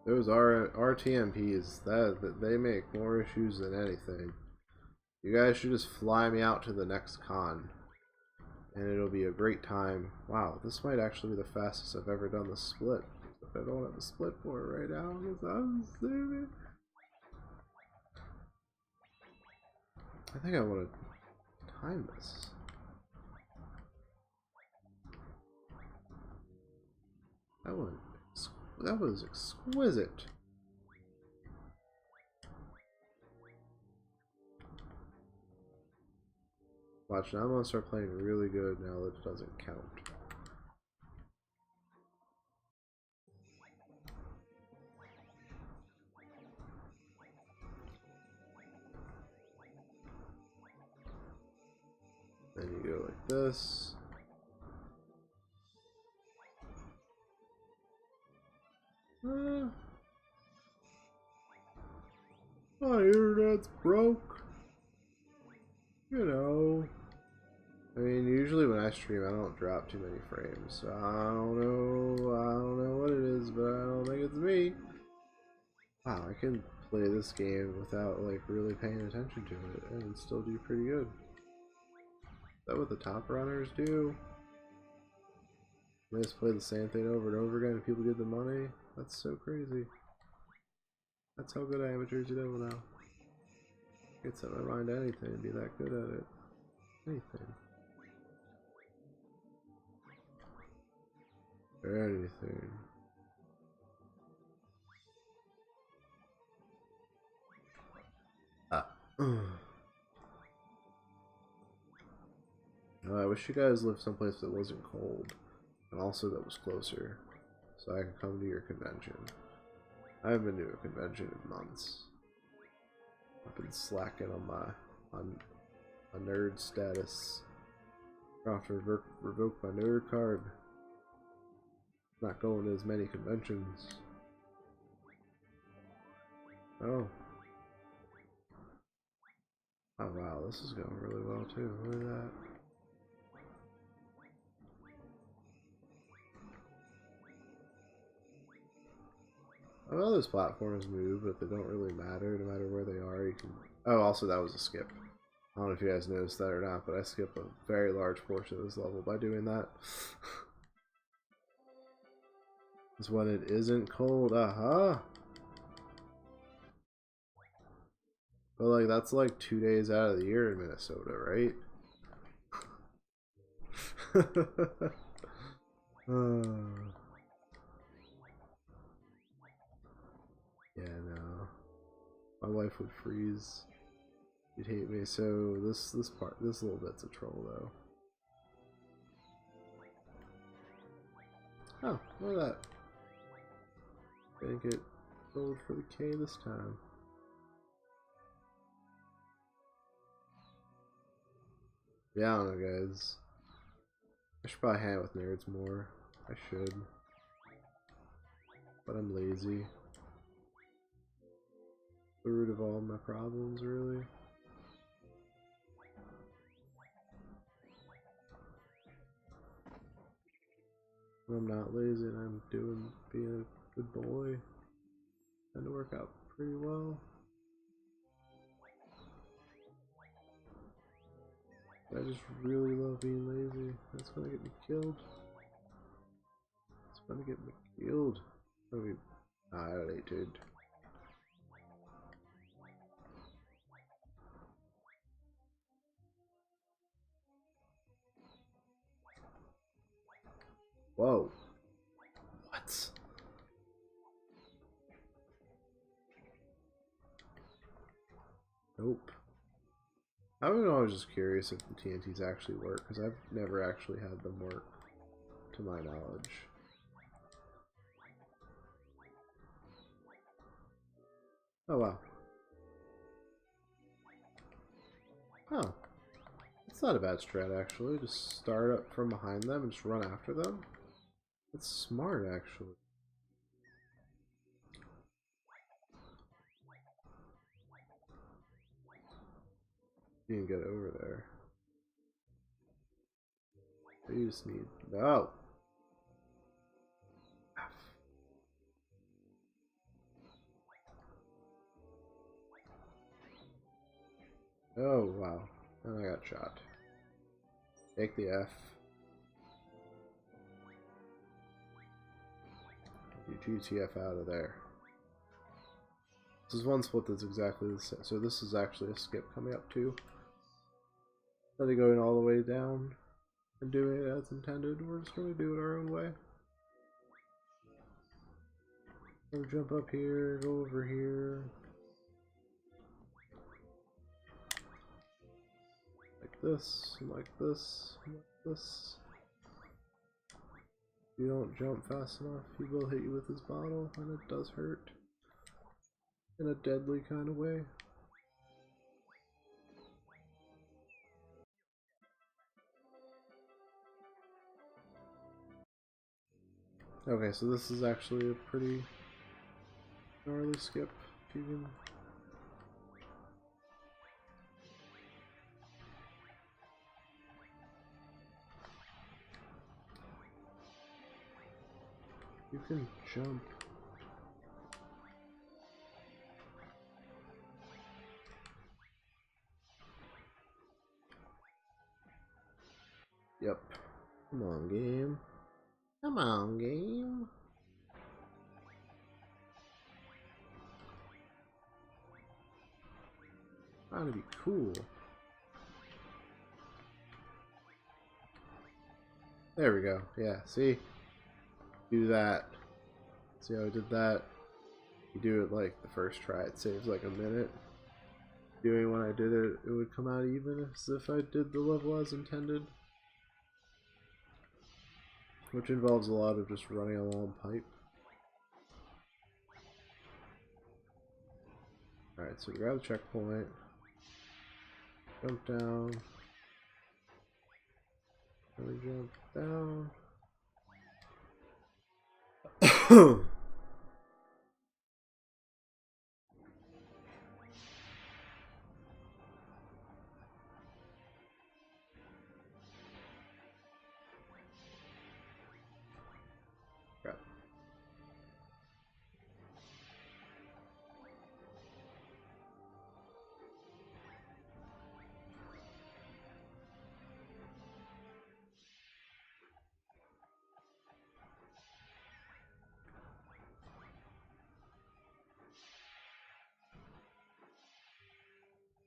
Those RTMPs, that they make more issues than anything. You guys should just fly me out to the next con, and it'll be a great time. Wow, this might actually be the fastest I've ever done the split. But I don't have a split for it right now because I'm stupid. I think I want to time this. That was exquisite. Watch, now I'm gonna start playing really good now that it doesn't count. Then you go like this. My internet's broke. You know. I mean, usually when I stream, I don't drop too many frames. So I don't know what it is, but I don't think it's me. Wow, I can play this game without like really paying attention to it and still do pretty good. Is that what the top runners do? They just play the same thing over and over again and people get the money? That's so crazy. That's how good amateurs do now. Get set my mind to anything and be that good at it. Anything. Anything. I wish you guys lived someplace that wasn't cold, and also that was closer, so I could come to your convention. I haven't been to a convention in months. I've been slacking on my nerd status. I'll have to revoke my nerd card. Not going to as many conventions. Oh. Oh wow, this is going really well too. Look at that. I know those platforms move, but they don't really matter. No matter where they are, you can. Oh, also that was a skip. I don't know if you guys noticed that or not, but I skipped a very large portion of this level by doing that. It's when it isn't cold. Aha! But like that's like 2 days out of the year in Minnesota, right? Yeah, no. My wife would freeze. You'd hate me. So this little bit's a troll though. Oh, look at that. Didn't get rolled for the K this time. Yeah, I don't know, guys. I should probably hang out with nerds more. I should. But I'm lazy. The root of all my problems, really. I'm not lazy and I'm being a good boy. Trying to work out pretty well. I just really love being lazy. That's gonna get me killed. It's gonna get me killed. Gonna be annihilated. Whoa. What? Nope. I was just curious if the TNTs actually work, because I've never actually had them work, to my knowledge. Oh wow. Oh. It's not a bad strat actually, just start up from behind them and just run after them. It's smart actually. You can get over there. You just need... No! Oh wow. And I got shot. Take the F. You GTF out of there. This is one split that's exactly the same. So this is actually a skip coming up too. Instead of going all the way down and doing it as intended, we're just going to do it our own way. We'll jump up here, go over here. Like this, and like this, and like this. If you don't jump fast enough, he will hit you with his bottle, and it does hurt. In a deadly kind of way. Okay, so this is actually a pretty gnarly skip. If you can... You can jump. Yep. Come on, game. Come on, game. Trying to be cool. There we go. Yeah, see? Do that. See how I did that? You do it like the first try, it saves like a minute. Doing when I did it, it would come out even as if I did the level as intended. Which involves a lot of just running along pipe. Alright, so grab the checkpoint. Jump down. Really jump down. Crap.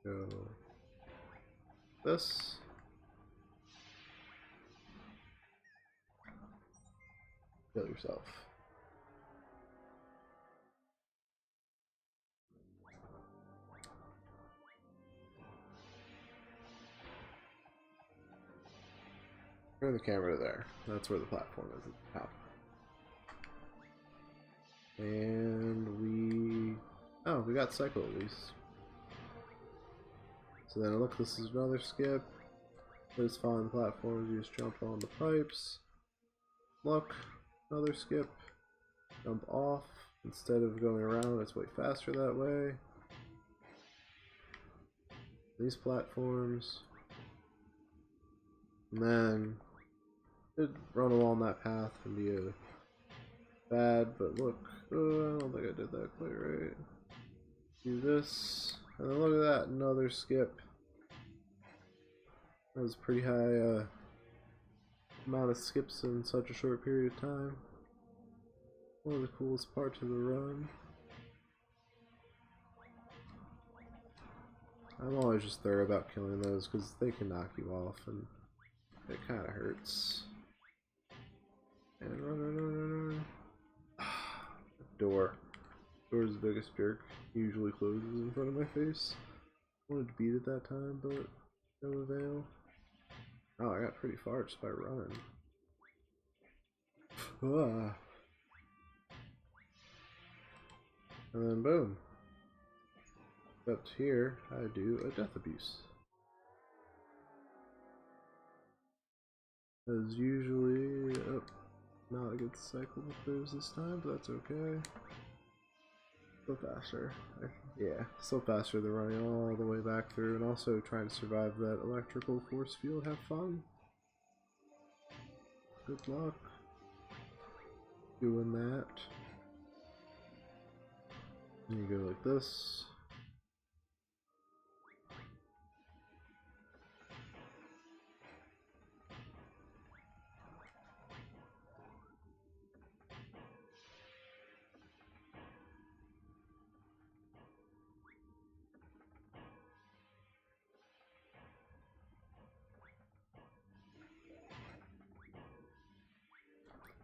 Go this. Kill yourself. Turn the camera to there. That's where the platform is at the top. And we... Oh, we got cycle at least. So then look, this is another skip. Just following the platforms, you just jump on the pipes. Look, another skip. Jump off. Instead of going around, it's way faster that way. These platforms. And then did run along that path and be a bad, but look, I don't think I did that quite right. Do this, and then look at that, another skip. That was a pretty high amount of skips in such a short period of time. One of the coolest parts of the run. I'm always just thorough about killing those because they can knock you off and it kind of hurts. And run. Door. Door's the biggest jerk. Usually closes in front of my face. Wanted to beat it that time, but no avail. Oh, I got pretty far just by running. Ah. And then boom. Except here, I do a death abuse. As usually, oh, not a good cycle of moves this time, but that's okay. Still faster. Yeah, still faster than running all the way back through, and also trying to survive that electrical force field. Have fun. Good luck doing that. And you go like this.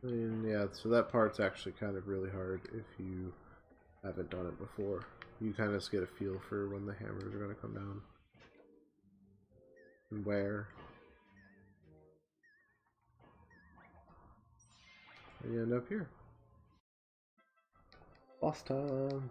And yeah, so that part's actually kind of really hard if you haven't done it before. You kind of just get a feel for when the hammers are going to come down. And where. And you end up here. Boss time!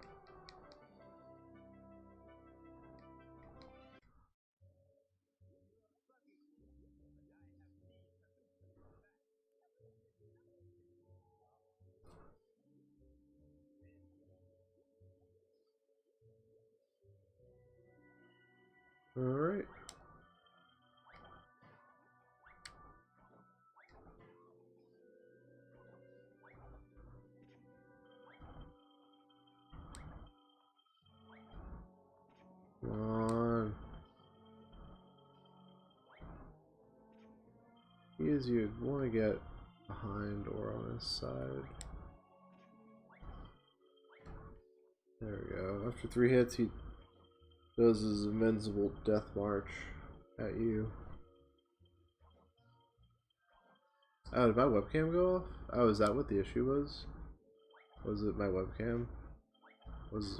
Alright. Come on. Is you want to get behind or on his side. There we go. After 3 hits, he does his invincible death march at you. Oh, did my webcam go off? Oh, is that what the issue was? Was it my webcam?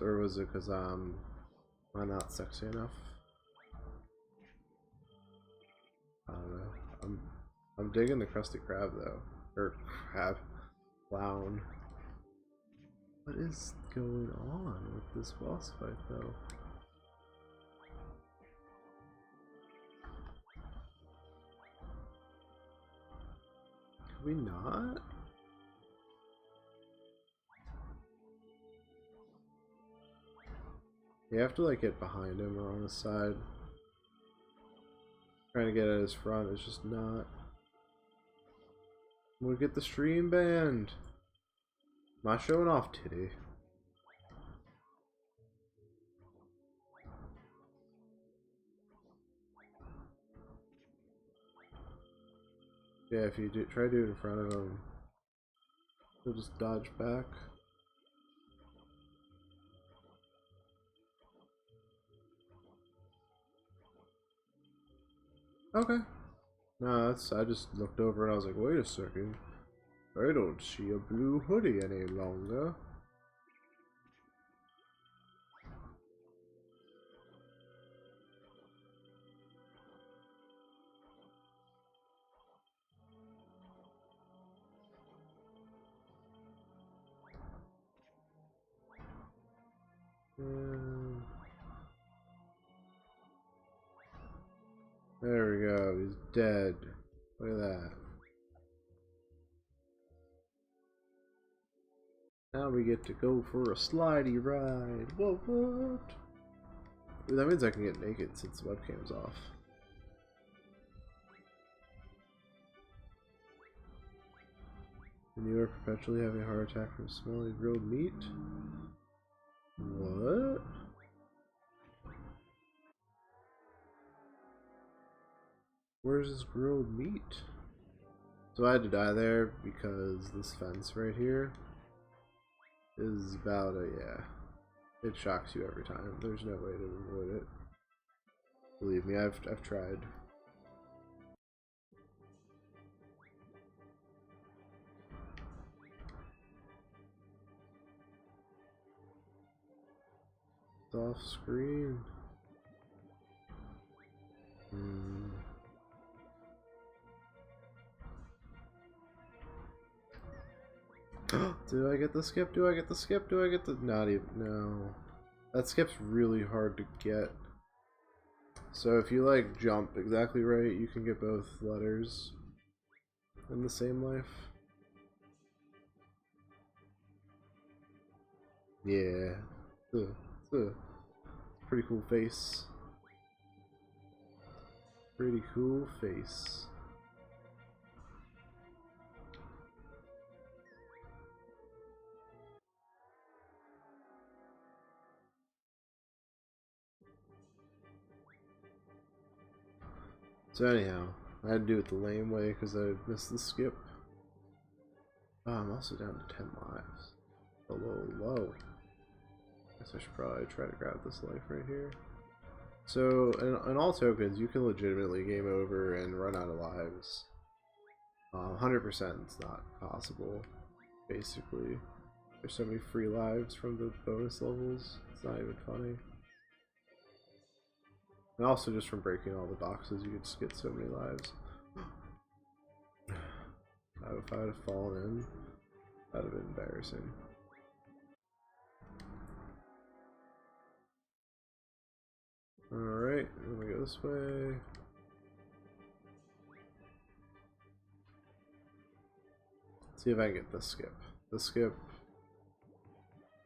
Or was it because am I not sexy enough? I don't know. I'm digging the Krusty Krab though. Or crab. Clown. What is going on with this boss fight though? Could we not? You have to like get behind him or on his side. Trying to get at his front is just not. We'll get the stream banned. Am I showing off titty? Yeah, if you try to do it in front of him, he'll just dodge back. Okay. No, I just looked over and I was like, wait a second. I don't see a blue hoodie any longer. And there we go, he's dead. Look at that. Now we get to go for a slidey ride. What? That means I can get naked since the webcam's off. And you are perpetually having a heart attack from smelling grilled meat? What? Where's this grilled meat? So I had to die there because this fence right here is about a, yeah, it shocks you every time. There's no way to avoid it. Believe me, I've tried. It's off screen. Do I get the skip? Do I get the skip? Do I get the... Not even... No. That skip's really hard to get. So if you like jump exactly right, you can get both letters in the same life. Yeah. It's a pretty cool face. Pretty cool face. So anyhow, I had to do it the lame way because I missed the skip. Oh, I'm also down to 10 lives. A little low. Guess I should probably try to grab this life right here. So, in all tokens, you can legitimately game over and run out of lives. 100% is not possible, basically. There's so many free lives from the bonus levels, it's not even funny. And also just from breaking all the boxes, you could just get so many lives. If I would have fallen in, that would have been embarrassing. Alright, let me go this way. Let's see if I can get the skip. The skip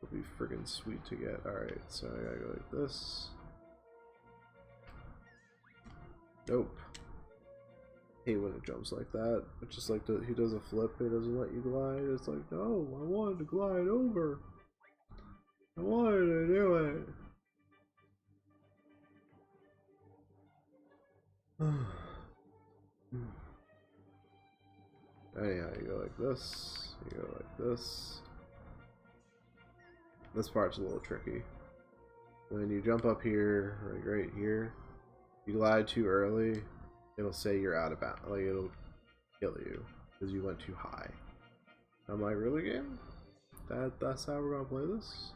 will be friggin' sweet to get. Alright, so I gotta go like this. Nope. Hate when it jumps like that. It's just like he does a flip, it doesn't let you glide. It's like, no, I wanted to glide over. I wanted to do it. Anyhow, you go like this, you go like this. This part's a little tricky. When you jump up here, like right here, you glide too early, it'll say you're out of bounds. Like, it'll kill you because you went too high. I'm like, really, game? That's how we're gonna play this?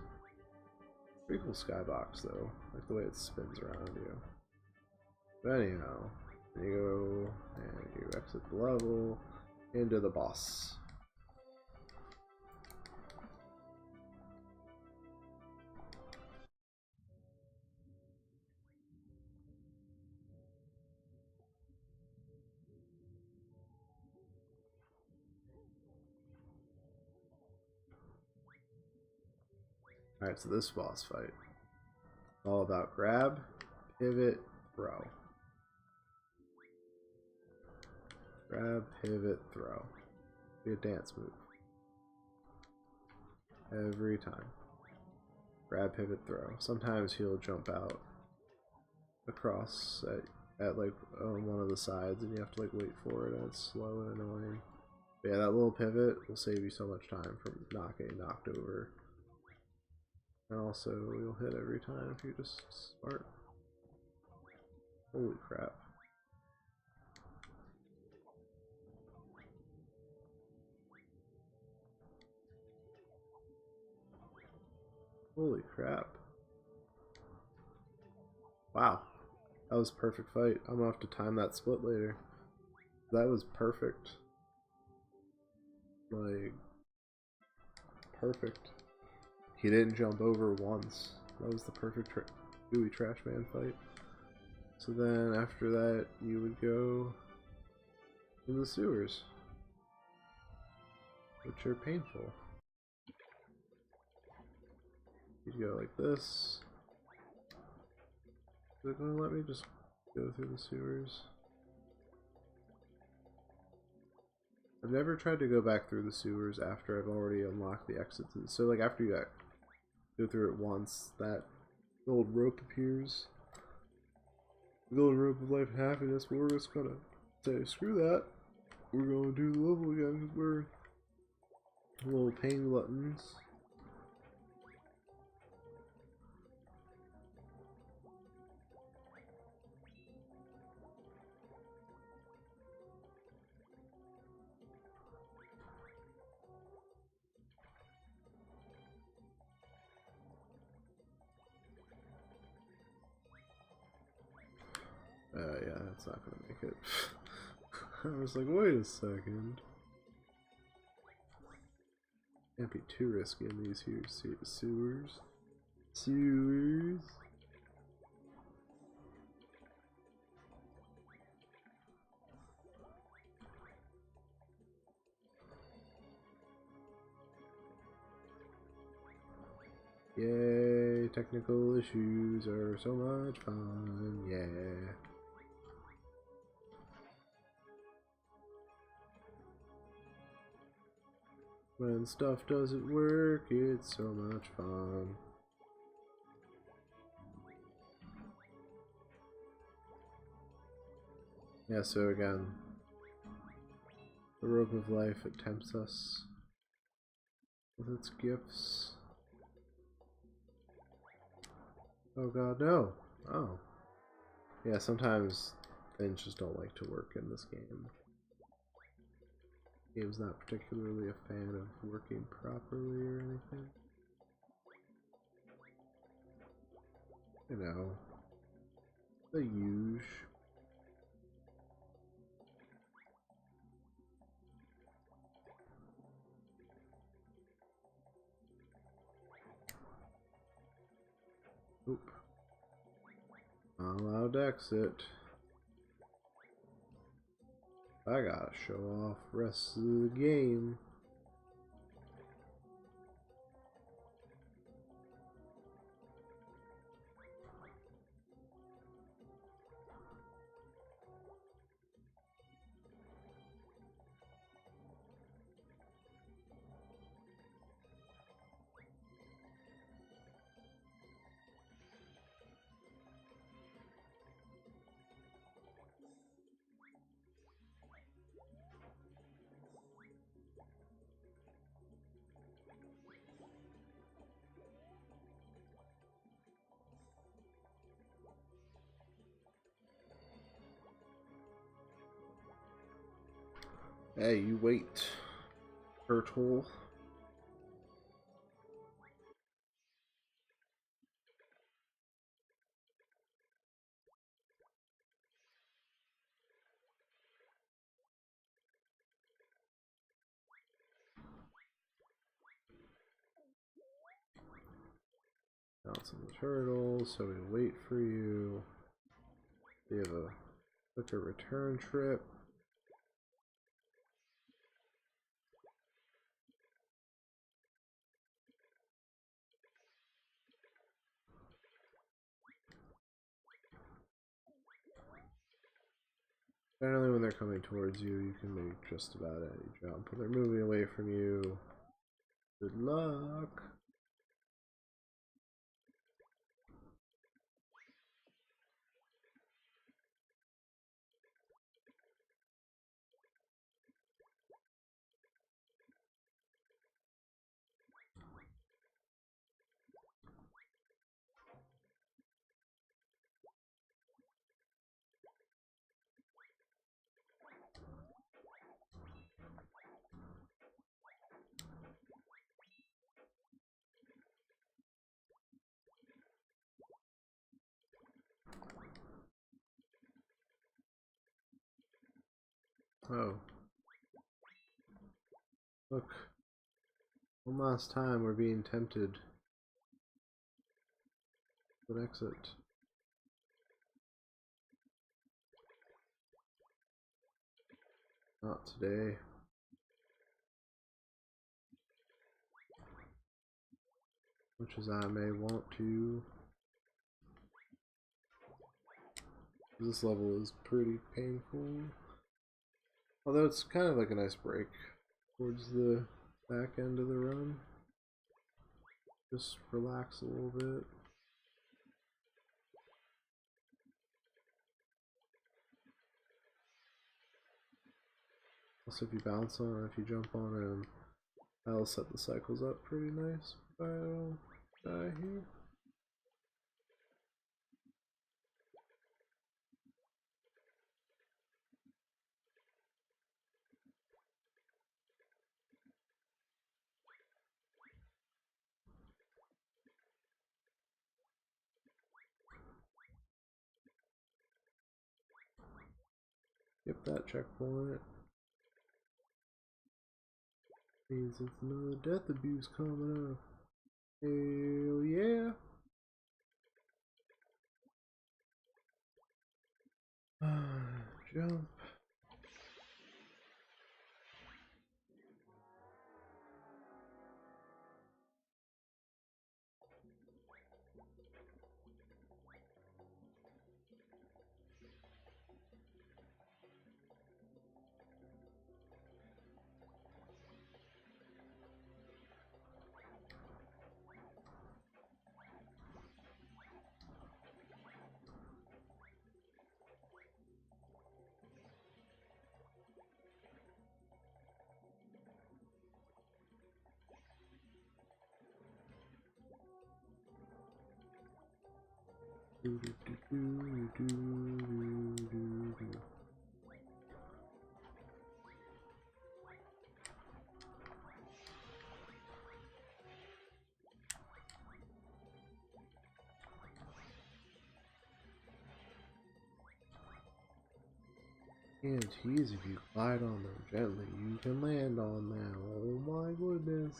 Pretty cool skybox though, like the way it spins around you. But anyhow, you go and you exit the level into the boss. Alright, so this boss fight, all about grab, pivot, throw. Grab, pivot, throw. Be a dance move. Every time. Grab, pivot, throw. Sometimes he'll jump out across at like on one of the sides and you have to like wait for it and it's slow and annoying. But yeah, that little pivot will save you so much time from not getting knocked over. And also, you'll hit every time if you just smart. Holy crap. Holy crap. Wow. That was a perfect fight. I'm gonna have to time that split later. That was perfect. Like, perfect. He didn't jump over once. That was the perfect gooey trash man fight. So then after that, you would go in the sewers, which are painful. You'd go like this. Is it gonna let me just go through the sewers? I've never tried to go back through the sewers after I've already unlocked the exits. So like after you go through it once, that gold rope appears. The golden rope of life and happiness. We're just gonna say, screw that. We're going to do the level again because we're little pain gluttons. Yeah, that's not gonna make it. I was like, wait a second. Can't be too risky in these here sewers. Sewers. Yay, technical issues are so much fun, yeah. When stuff doesn't work, it's so much fun. Yeah, so again, the rope of life, it tempts us with its gifts. Oh god, no! Oh. Yeah, sometimes things just don't like to work in this game. Game's not particularly a fan of working properly or anything. You know, the usual. Oop. Not allowed to exit. I gotta show off the rest of the game. Hey, you wait, turtle. Bouncing the turtle, so we wait for you. We have a quicker return trip. Generally, when they're coming towards you, you can make just about any jump. When they're moving away from you, good luck. Oh. Look. One last time we're being tempted. Good exit. Not today. Much as I may want to. This level is pretty painful. Although it's kind of like a nice break towards the back end of the run. Just relax a little bit. Also, if you bounce on it, if you jump on him, that'll set the cycles up pretty nice. If I don't die here. Skip that checkpoint. Means it's another death abuse coming up. Hell yeah. Jump. Do, do, do, do, do, do, do. And tease, if you glide on them gently, you can land on them. Oh my goodness.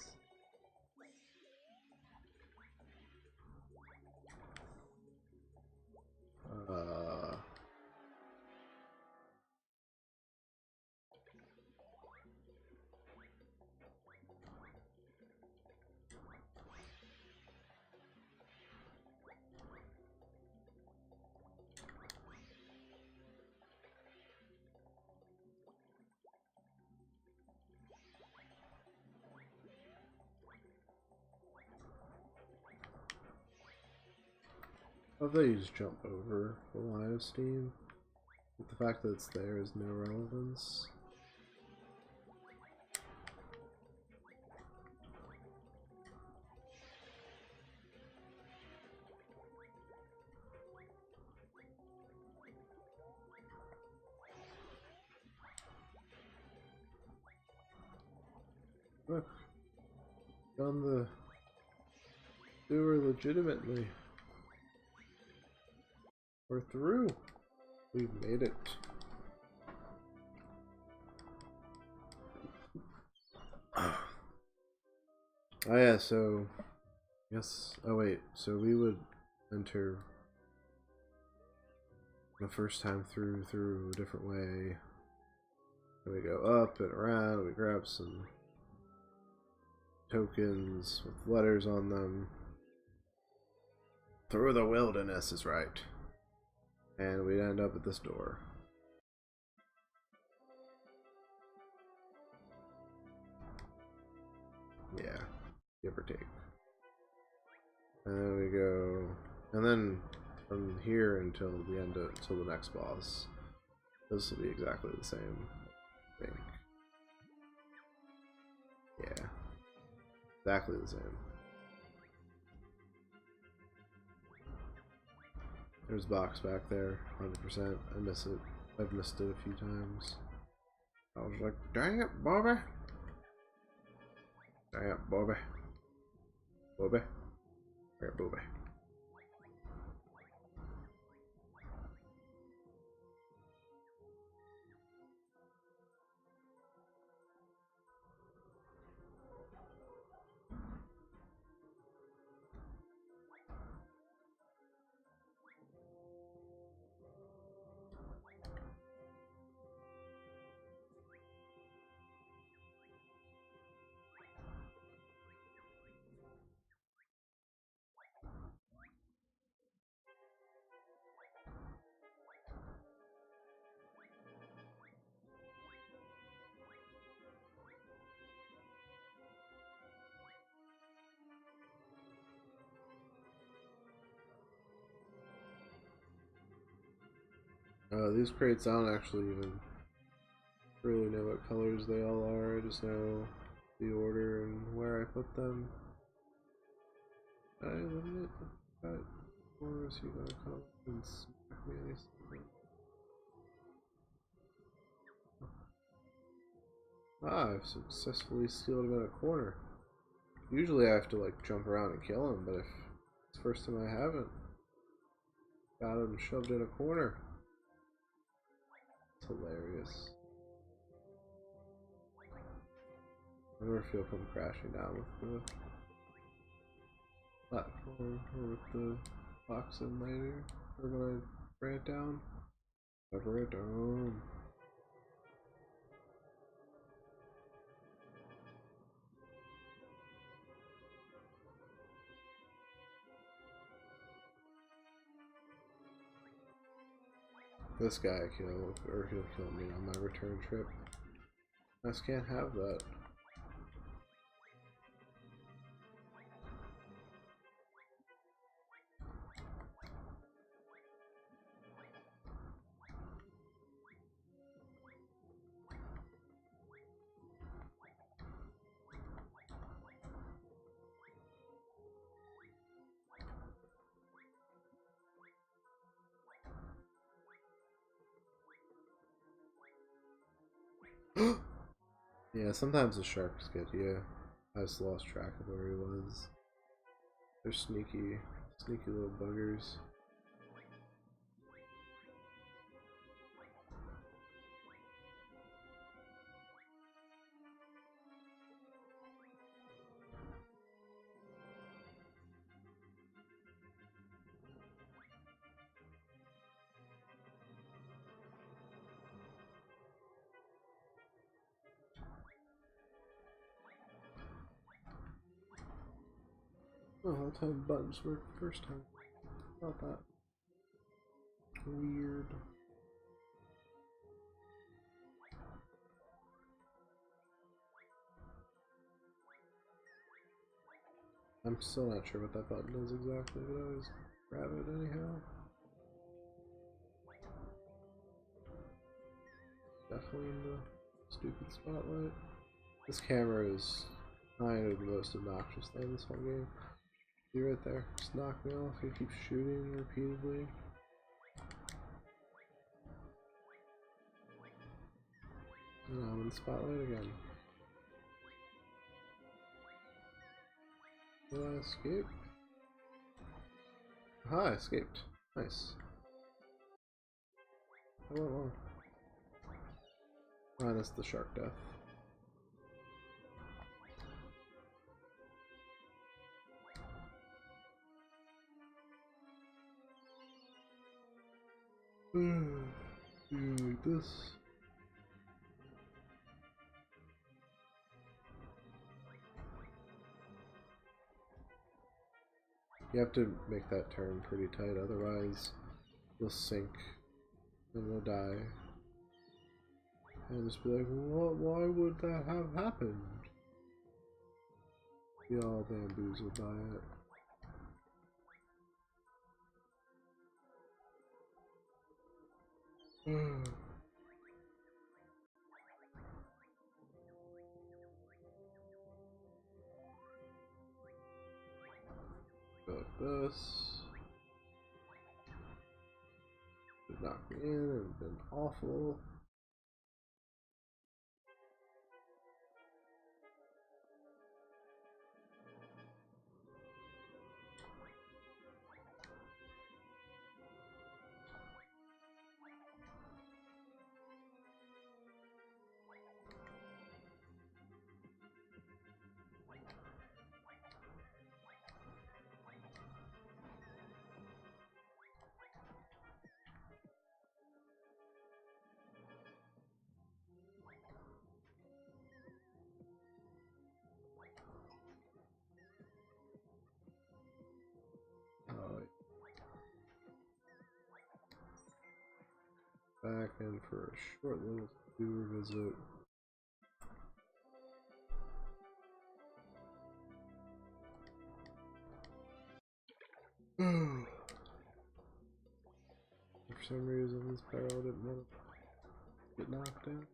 I thought you just jump over the line of steam. But the fact that it's there is no relevance. Look, done the sewer legitimately. We're through. We've made it. Oh yeah, so yes. Oh wait, so we would enter the first time through a different way. And we go up and around. And we grab some tokens with letters on them. Through the wilderness is right. And we end up at this door. Yeah, give or take. And then we go, and then from here until the end of, until the next boss, this will be exactly the same, I think. Yeah, exactly the same. There's a box back there, 100%. I miss it. I've missed it a few times. I was like, dang it, Bobby. Dang it, Bobby. Bobby. Alright, Bobby. These crates, I don't actually even really know what colors they all are, I just know the order and where I put them. I eliminate the cut, or is he gonna come and smack me any second? Ah, I've successfully sealed him in a corner. Usually I have to like jump around and kill him, but if it's the first time I haven't, got him shoved in a corner. It's hilarious. I wonder if he'll come crashing down with the platform or with the box in later, or when I bring it down. I bring it down. This guy I kill, or he'll kill me on my return trip. I just can't have that. Yeah, sometimes the sharks get you. I just lost track of where he was. They're sneaky, sneaky little buggers. Oh, all time buttons worked the first time. Not that weird. I'm still not sure what that button does exactly, but I always grab it anyhow. Definitely in the stupid spotlight. This camera is kind of the most obnoxious thing in this whole game. You right there, just knock me off. You keep shooting repeatedly. And I'm in the spotlight again. Did I escape? Aha, I escaped. Nice. I went well. Minus the shark death. Like this. You have to make that turn pretty tight, otherwise you'll sink and you'll die. And just be like, what? Why would that have happened? Be all bamboozled by it. Like this. It knocked me in and been awful. Back in for a short little tour visit. For some reason, this barrel didn't want to get knocked out.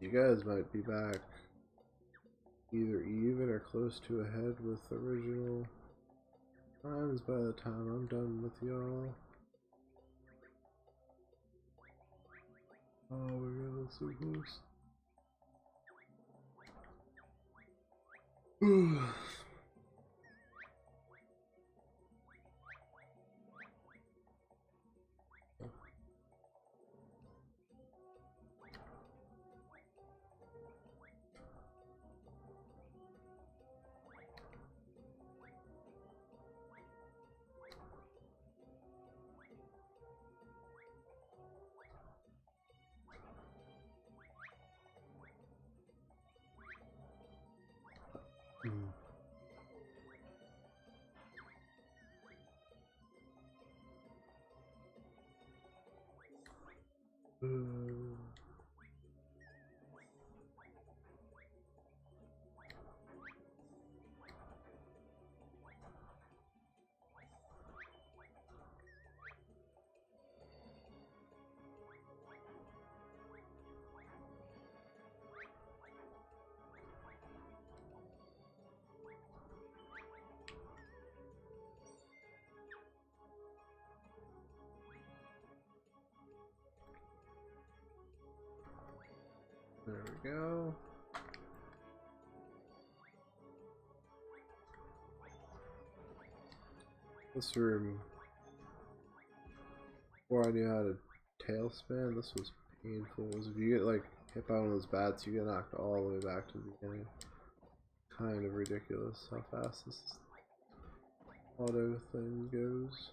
You guys might be back either even or close to ahead with original times by the time I'm done with y'all. Oh my god, that's so close. There we go. This room, before I knew how to tailspin, this was painful. If you get like hit by one of those bats, you get knocked all the way back to the beginning. Kind of ridiculous how fast this auto thing goes.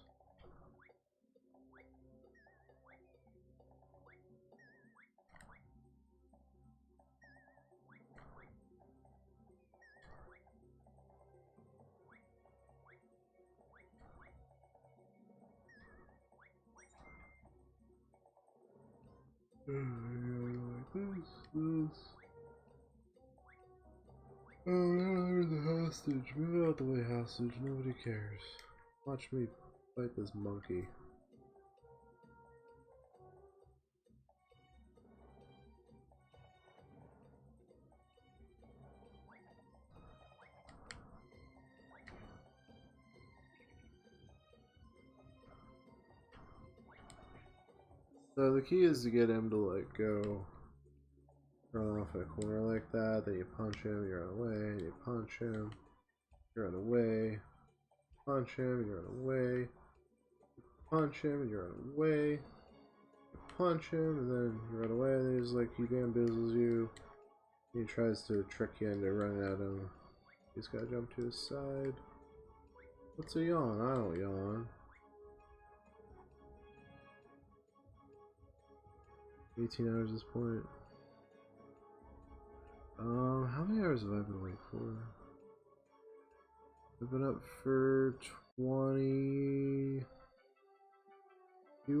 Like this. Oh, now there's a hostage. Move out the way, hostage. Nobody cares. Watch me fight this monkey. So the key is to get him to like go run off in a corner like that, then you punch him, you run away, and you punch him, you run away, punch him, you run away, punch him, and you run away, you punch him, and then you run away, and then he's like, he bamboozles you, he tries to trick you into running at him. He's gotta jump to his side. What's a yawn? I don't yawn. 18 hours at this point. How many hours have I been awake for? I've been up for 22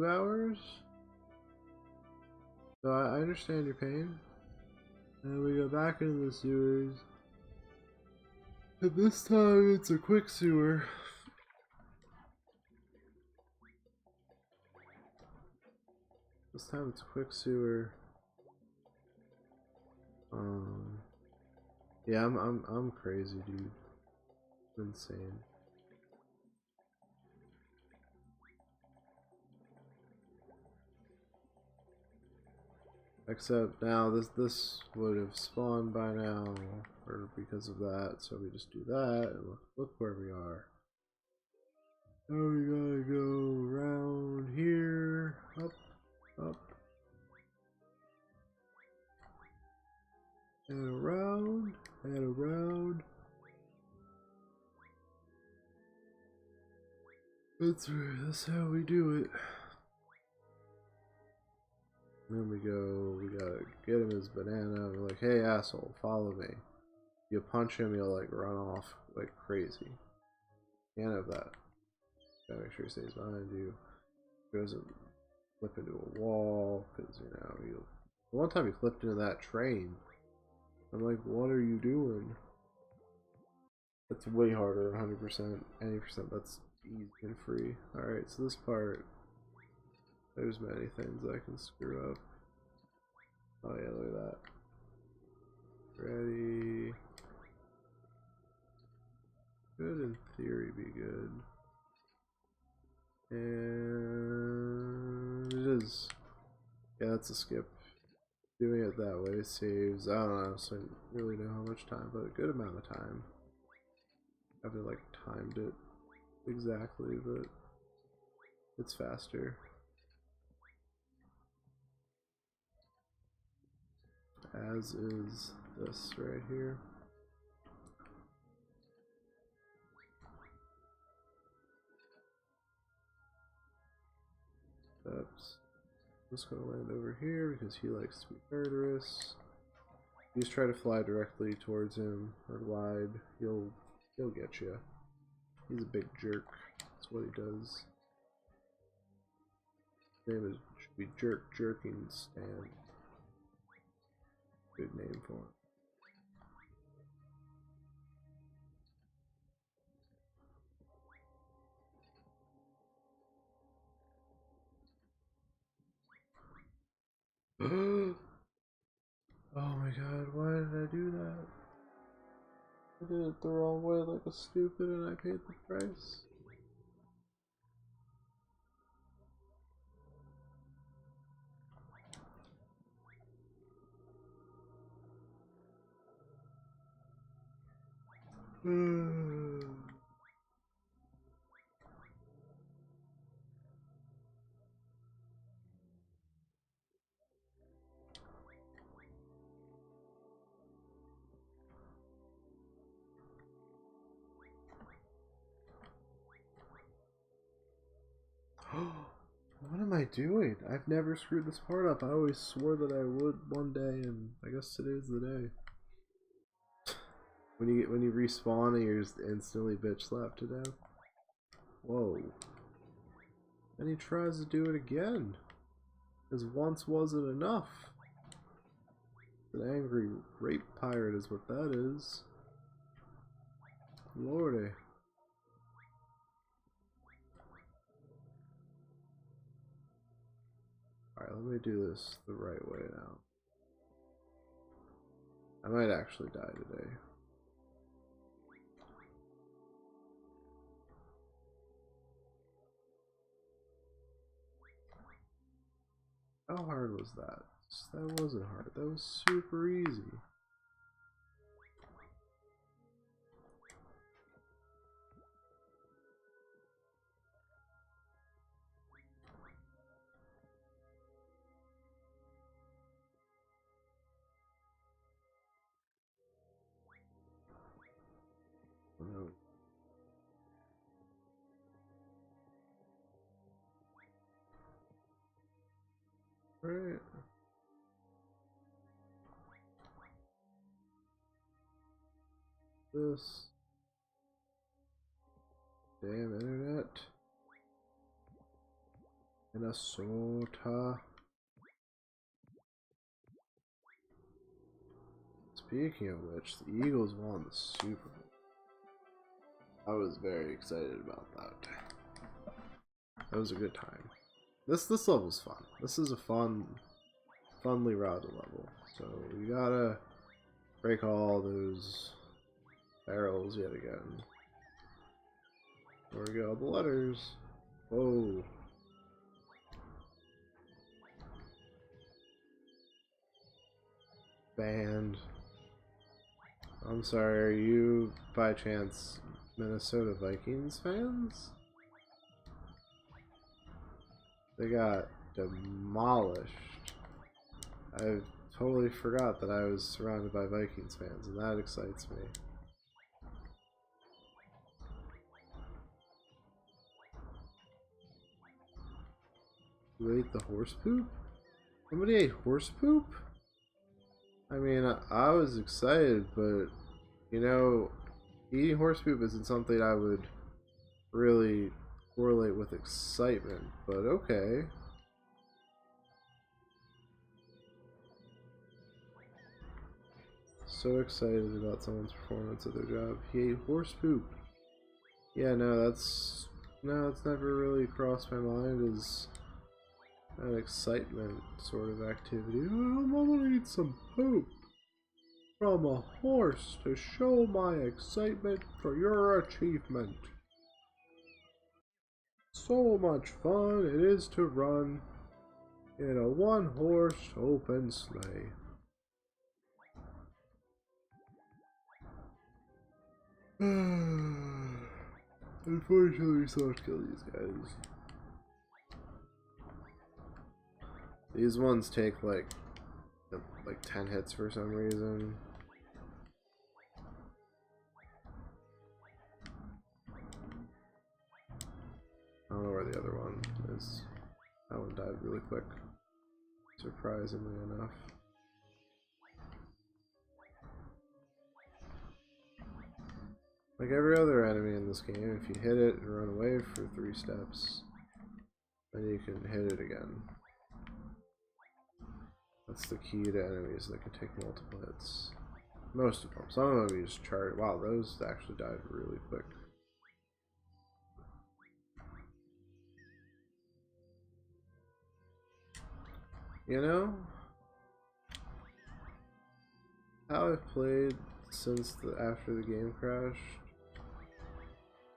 hours? So I understand your pain. And we go back into the sewers. And this time it's a quick sewer. This time it's a quick sewer. Yeah, I'm crazy, dude. It's insane. Except now this would have spawned by now, or because of that. So we just do that, and look where we are. Now we gotta go around here, up, and around, and around. That's how we do it. And then we gotta get him his banana. We're like, hey asshole, follow me. You punch him, he'll like run off like crazy. Can't have that. Gotta make sure he stays behind you. He doesn't flip into a wall, because you know, one time he flipped into that train. I'm like, what are you doing? That's way harder than 100%. Any percent, that's easy and free. Alright, so this part, there's many things I can screw up. Oh yeah, look at that. Ready. Could in theory be good. And it is. Yeah, that's a skip. Doing it that way saves, I don't know, so I don't really know how much time, but a good amount of time. I haven't like timed it exactly, but it's faster. As is this right here. Oops. I'm just gonna land over here because he likes to be murderous. You just try to fly directly towards him or glide, he'll get you. He's a big jerk. That's what he does. His name should be Jerking Stan. Good name for him. Oh my god, why did I do that? I did it the wrong way like a stupid and I paid the price. What am I doing? I've never screwed this part up. I always swore that I would one day, and I guess today's the day. When you respawn and you're just instantly bitch slapped to death. Whoa. And he tries to do it again. Because once wasn't enough. An angry rape pirate is what that is. Lordy. Alright, let me do this the right way now. I might actually die today. How hard was that? That wasn't hard. That was super easy. No. Right. This. Damn internet. Minnesota. Speaking of which, the Eagles won the Super Bowl. I was very excited about that. That was a good time. This level's fun. This is a funly routed level. So we gotta break all those barrels yet again. There we go, the letters. Whoa. Banned. I'm sorry, are you by chance Minnesota Vikings fans? They got demolished. I totally forgot that I was surrounded by Vikings fans, and that excites me. You ate the horse poop? Somebody ate horse poop? I mean, I was excited, but, you know, eating horse poop isn't something I would really correlate with excitement, but okay. So excited about someone's performance at their job. He ate horse poop. Yeah, no, it's never really crossed my mind as an excitement sort of activity. Oh, I'm gonna eat some poop. from a horse to show my excitement for your achievement. So much fun it is to run in a one-horse open sleigh. Unfortunately, we still have to kill these guys. These ones take like 10 hits for some reason. I don't know where the other one is. That one died really quick, surprisingly enough. Like every other enemy in this game, if you hit it and run away for 3 steps, then you can hit it again. That's the key to enemies that can take multiple hits. Most of them. Some of them you just charge. Wow, those actually died really quick. You know, how I've played since after the game crashed,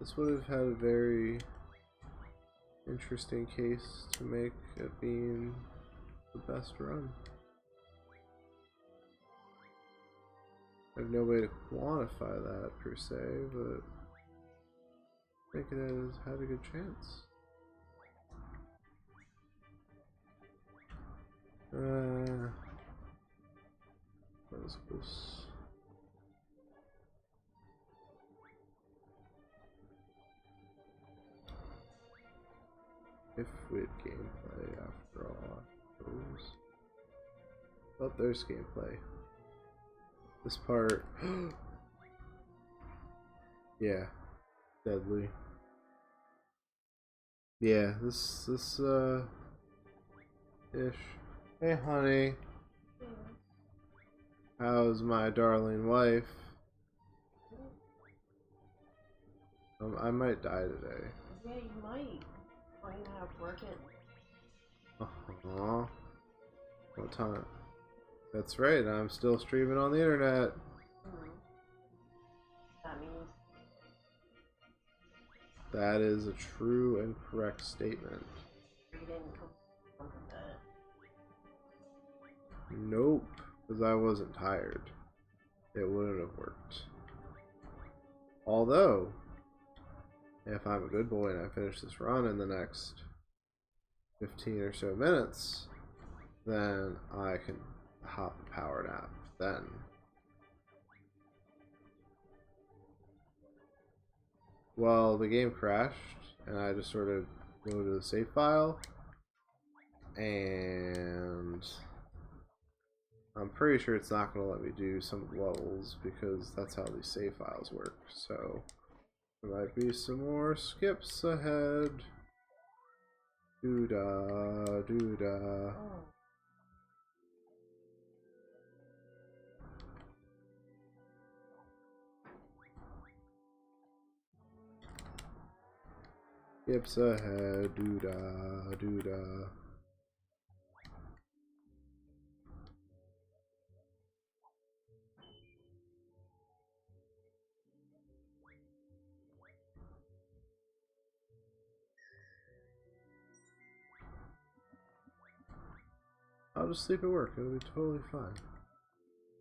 this would have had a very interesting case to make it being the best run. I have no way to quantify that per se, but I think it has had a good chance. What is this? If with gameplay after all, I suppose. Oh, there's gameplay. This part, yeah, deadly. Yeah, this ish. Hey, honey. How's my darling wife? I might die today. Yeah, you might. Why you have to work it? What time? That's right, I'm still streaming on the internet. That means that is a true and correct statement. you didn't come from that. Nope, because I wasn't tired. It wouldn't have worked. Although, if I'm a good boy and I finish this run in the next 15 or so minutes, then I can hop a power nap then. Well, the game crashed and I just sort of go to the save file, and I'm pretty sure it's not going to let me do some of the levels because that's how these save files work. So there might be some more skips ahead. Doo-da, doo-da. Skips ahead, doo-da, doo-da. I'll just sleep at work, it'll be totally fine.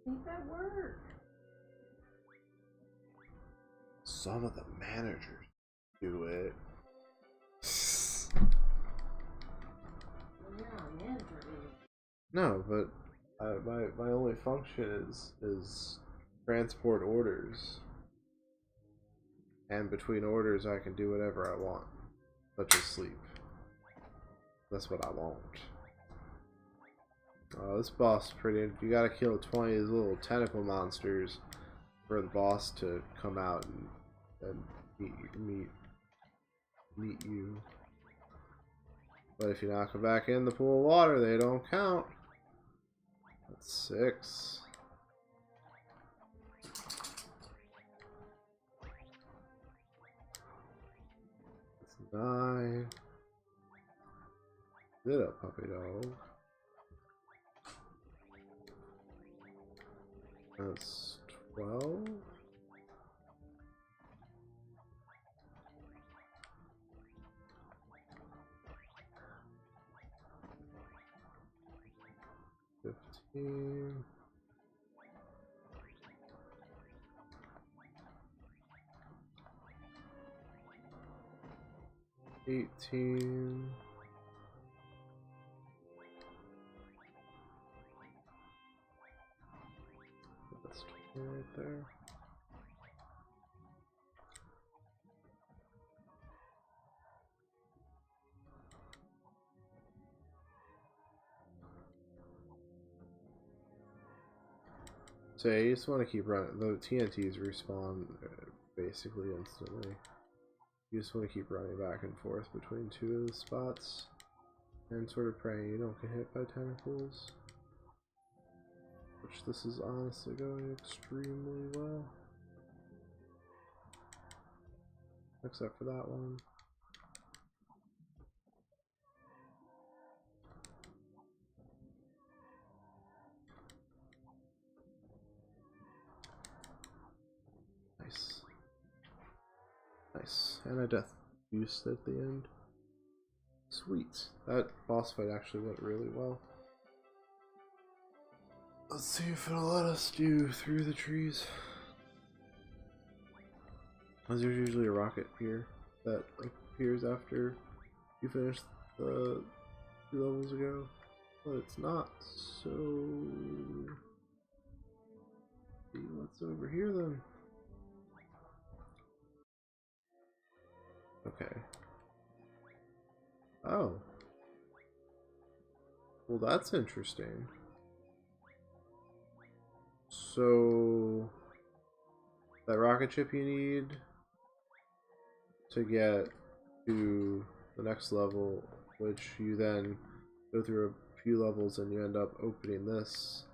Sleep at work. Some of the managers do it. Well, you're not a manager, dude. No, but my only function is transport orders, and between orders I can do whatever I want, such as sleep. That's what I want. This boss is pretty. You gotta kill 20 of these little tentacle monsters for the boss to come out and meet you. But if you knock them back in the pool of water, they don't count. That's 6. That's 9. Get up, puppy dog. That's 12. $18. That's 20 right there. So yeah, you just want to keep running. The TNTs respawn basically instantly. You just want to keep running back and forth between two of the spots and sort of praying you don't get hit by tentacles. Which this is honestly going extremely well. Except for that one. Nice. Nice. And a death boost at the end. Sweet. That boss fight actually went really well. Let's see if it'll let us do through the trees. There's usually a rocket here that appears after you finish the 2 levels ago, but it's not. So see what's over here then. Okay. Oh. Well, that's interesting. So that rocket ship you need to get to the next level, which you then go through a few levels and you end up opening this,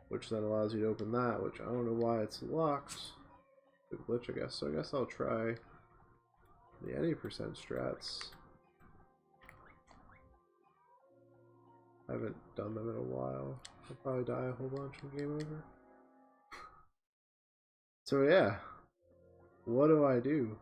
which then allows you to open that, which I don't know why it's locked. The glitch, I guess. So I guess I'll try the any percent strats. I haven't done them in a while. I'll probably die a whole bunch and game over. So yeah, what do I do?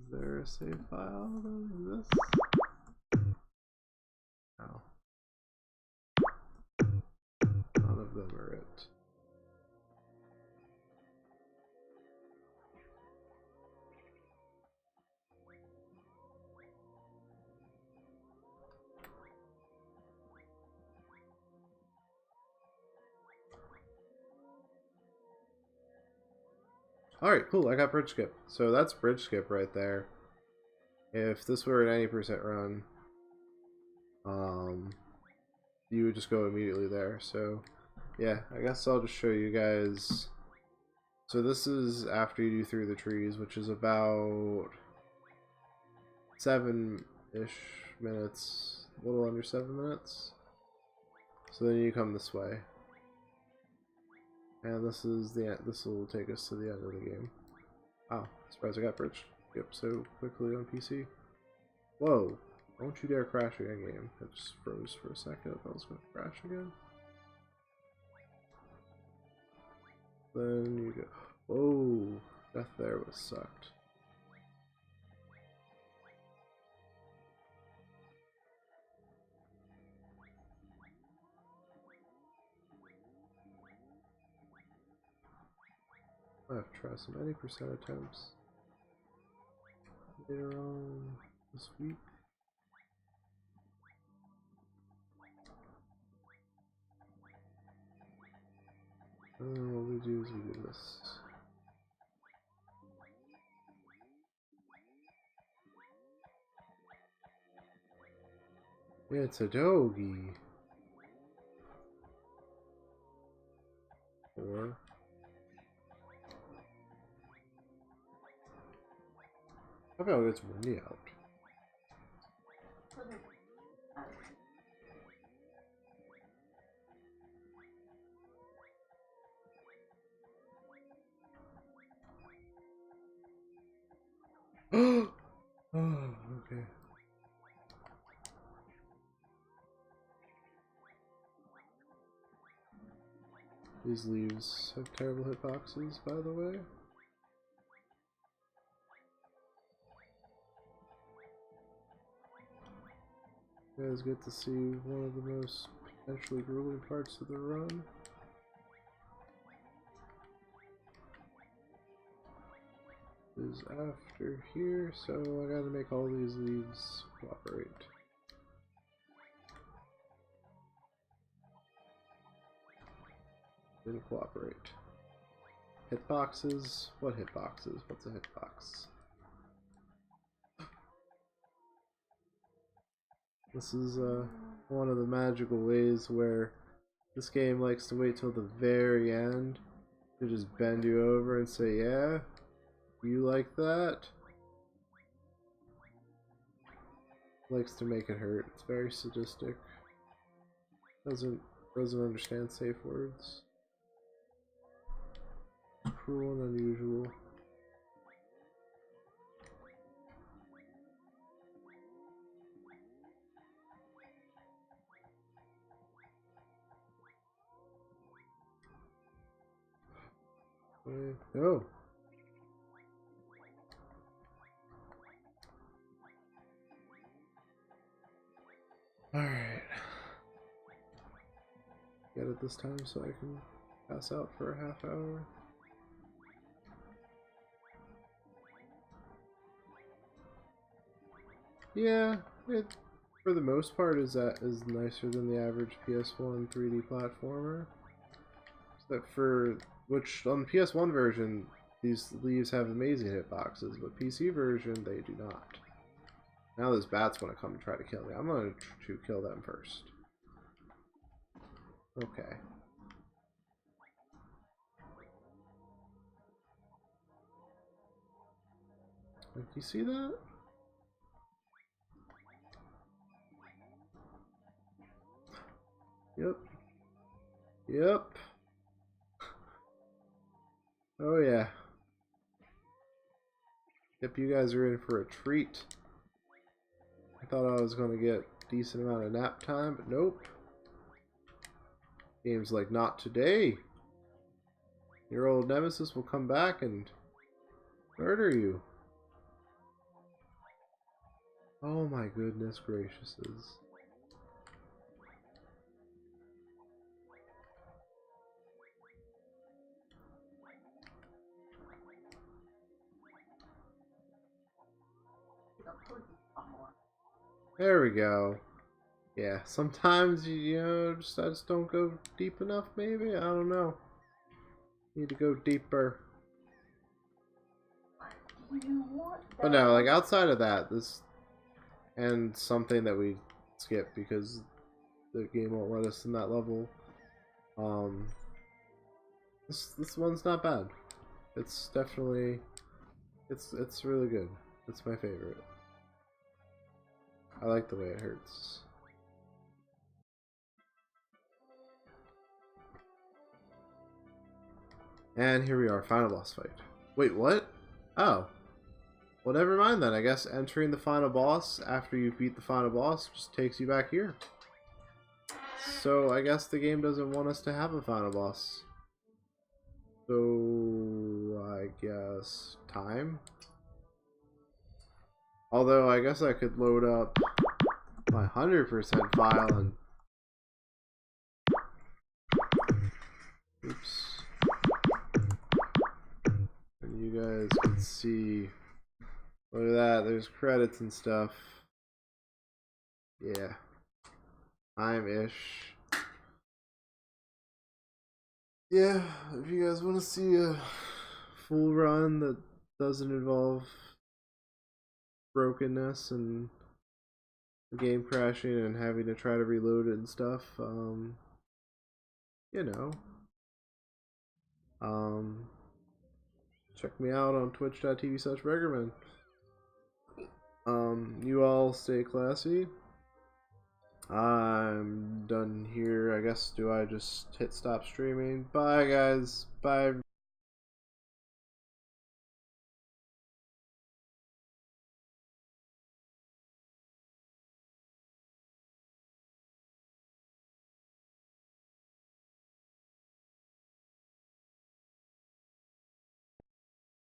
Is there a save file that exists? No. None of them are it. Alright, cool, I got bridge skip. So that's bridge skip right there. If this were an 80% run, you would just go immediately there. So yeah, I guess I'll just show you guys. So this is after you do through the trees, which is about 7-ish minutes, a little under 7 minutes. So then you come this way. And this is the end. This will take us to the end of the game. Wow, surprised I got bridge skip so quickly on PC. Whoa, don't you dare crash again, game. It just froze for a second. I thought I was going to crash again. Then you go. Whoa, death there was sucked. I have to try some 80% attempts later on this week. And then what we do is we do this. It's a doggy. Or how about it's windy out? Oh, okay. These leaves have terrible hitboxes, by the way. You guys get to see one of the most potentially grueling parts of the run. Is after here, so I gotta make all these leaves cooperate. Didn't cooperate. Hitboxes? What hitboxes? What's a hitbox? This is one of the magical ways where this game likes to wait till the very end to just bend you over and say, yeah, you like that? Likes to make it hurt. It's very sadistic. Doesn't understand safe words. Cruel and unusual. Oh. Alright. Get it this time so I can pass out for a half hour. Yeah, it for the most part is nicer than the average PS1 3D platformer. Except for which on the PS1 version these leaves have amazing hitboxes, but PC version they do not. Now this bat's gonna come and try to kill me. I'm gonna kill them first. Okay. Do you see that? Yep. Yep. Oh yeah. Yep, you guys are in for a treat. I thought I was gonna get a decent amount of nap time, but nope. Game's like, not today. Your old nemesis will come back and murder you. Oh my goodness graciouses. There we go. Yeah, sometimes you know, I just don't go deep enough maybe? I don't know. Need to go deeper. But no, like outside of that, this and something that we skip because the game won't let us in that level. This one's not bad. It's definitely it's really good. It's my favorite. I like the way it hurts. And here we are, final boss fight. Wait, what? Oh. Well, never mind then. I guess entering the final boss after you beat the final boss just takes you back here. So I guess the game doesn't want us to have a final boss. So I guess time. Although I guess I could load up my 100% file and oops. And you guys can see, look at that, there's credits and stuff. Yeah. Time-ish. Yeah, if you guys want to see a full run that doesn't involve brokenness and the game crashing and having to try to reload it and stuff, you know, check me out on twitch.tv/Bregermann. You all stay classy. I'm done here. I guess, do I just hit stop streaming? Bye guys. Bye.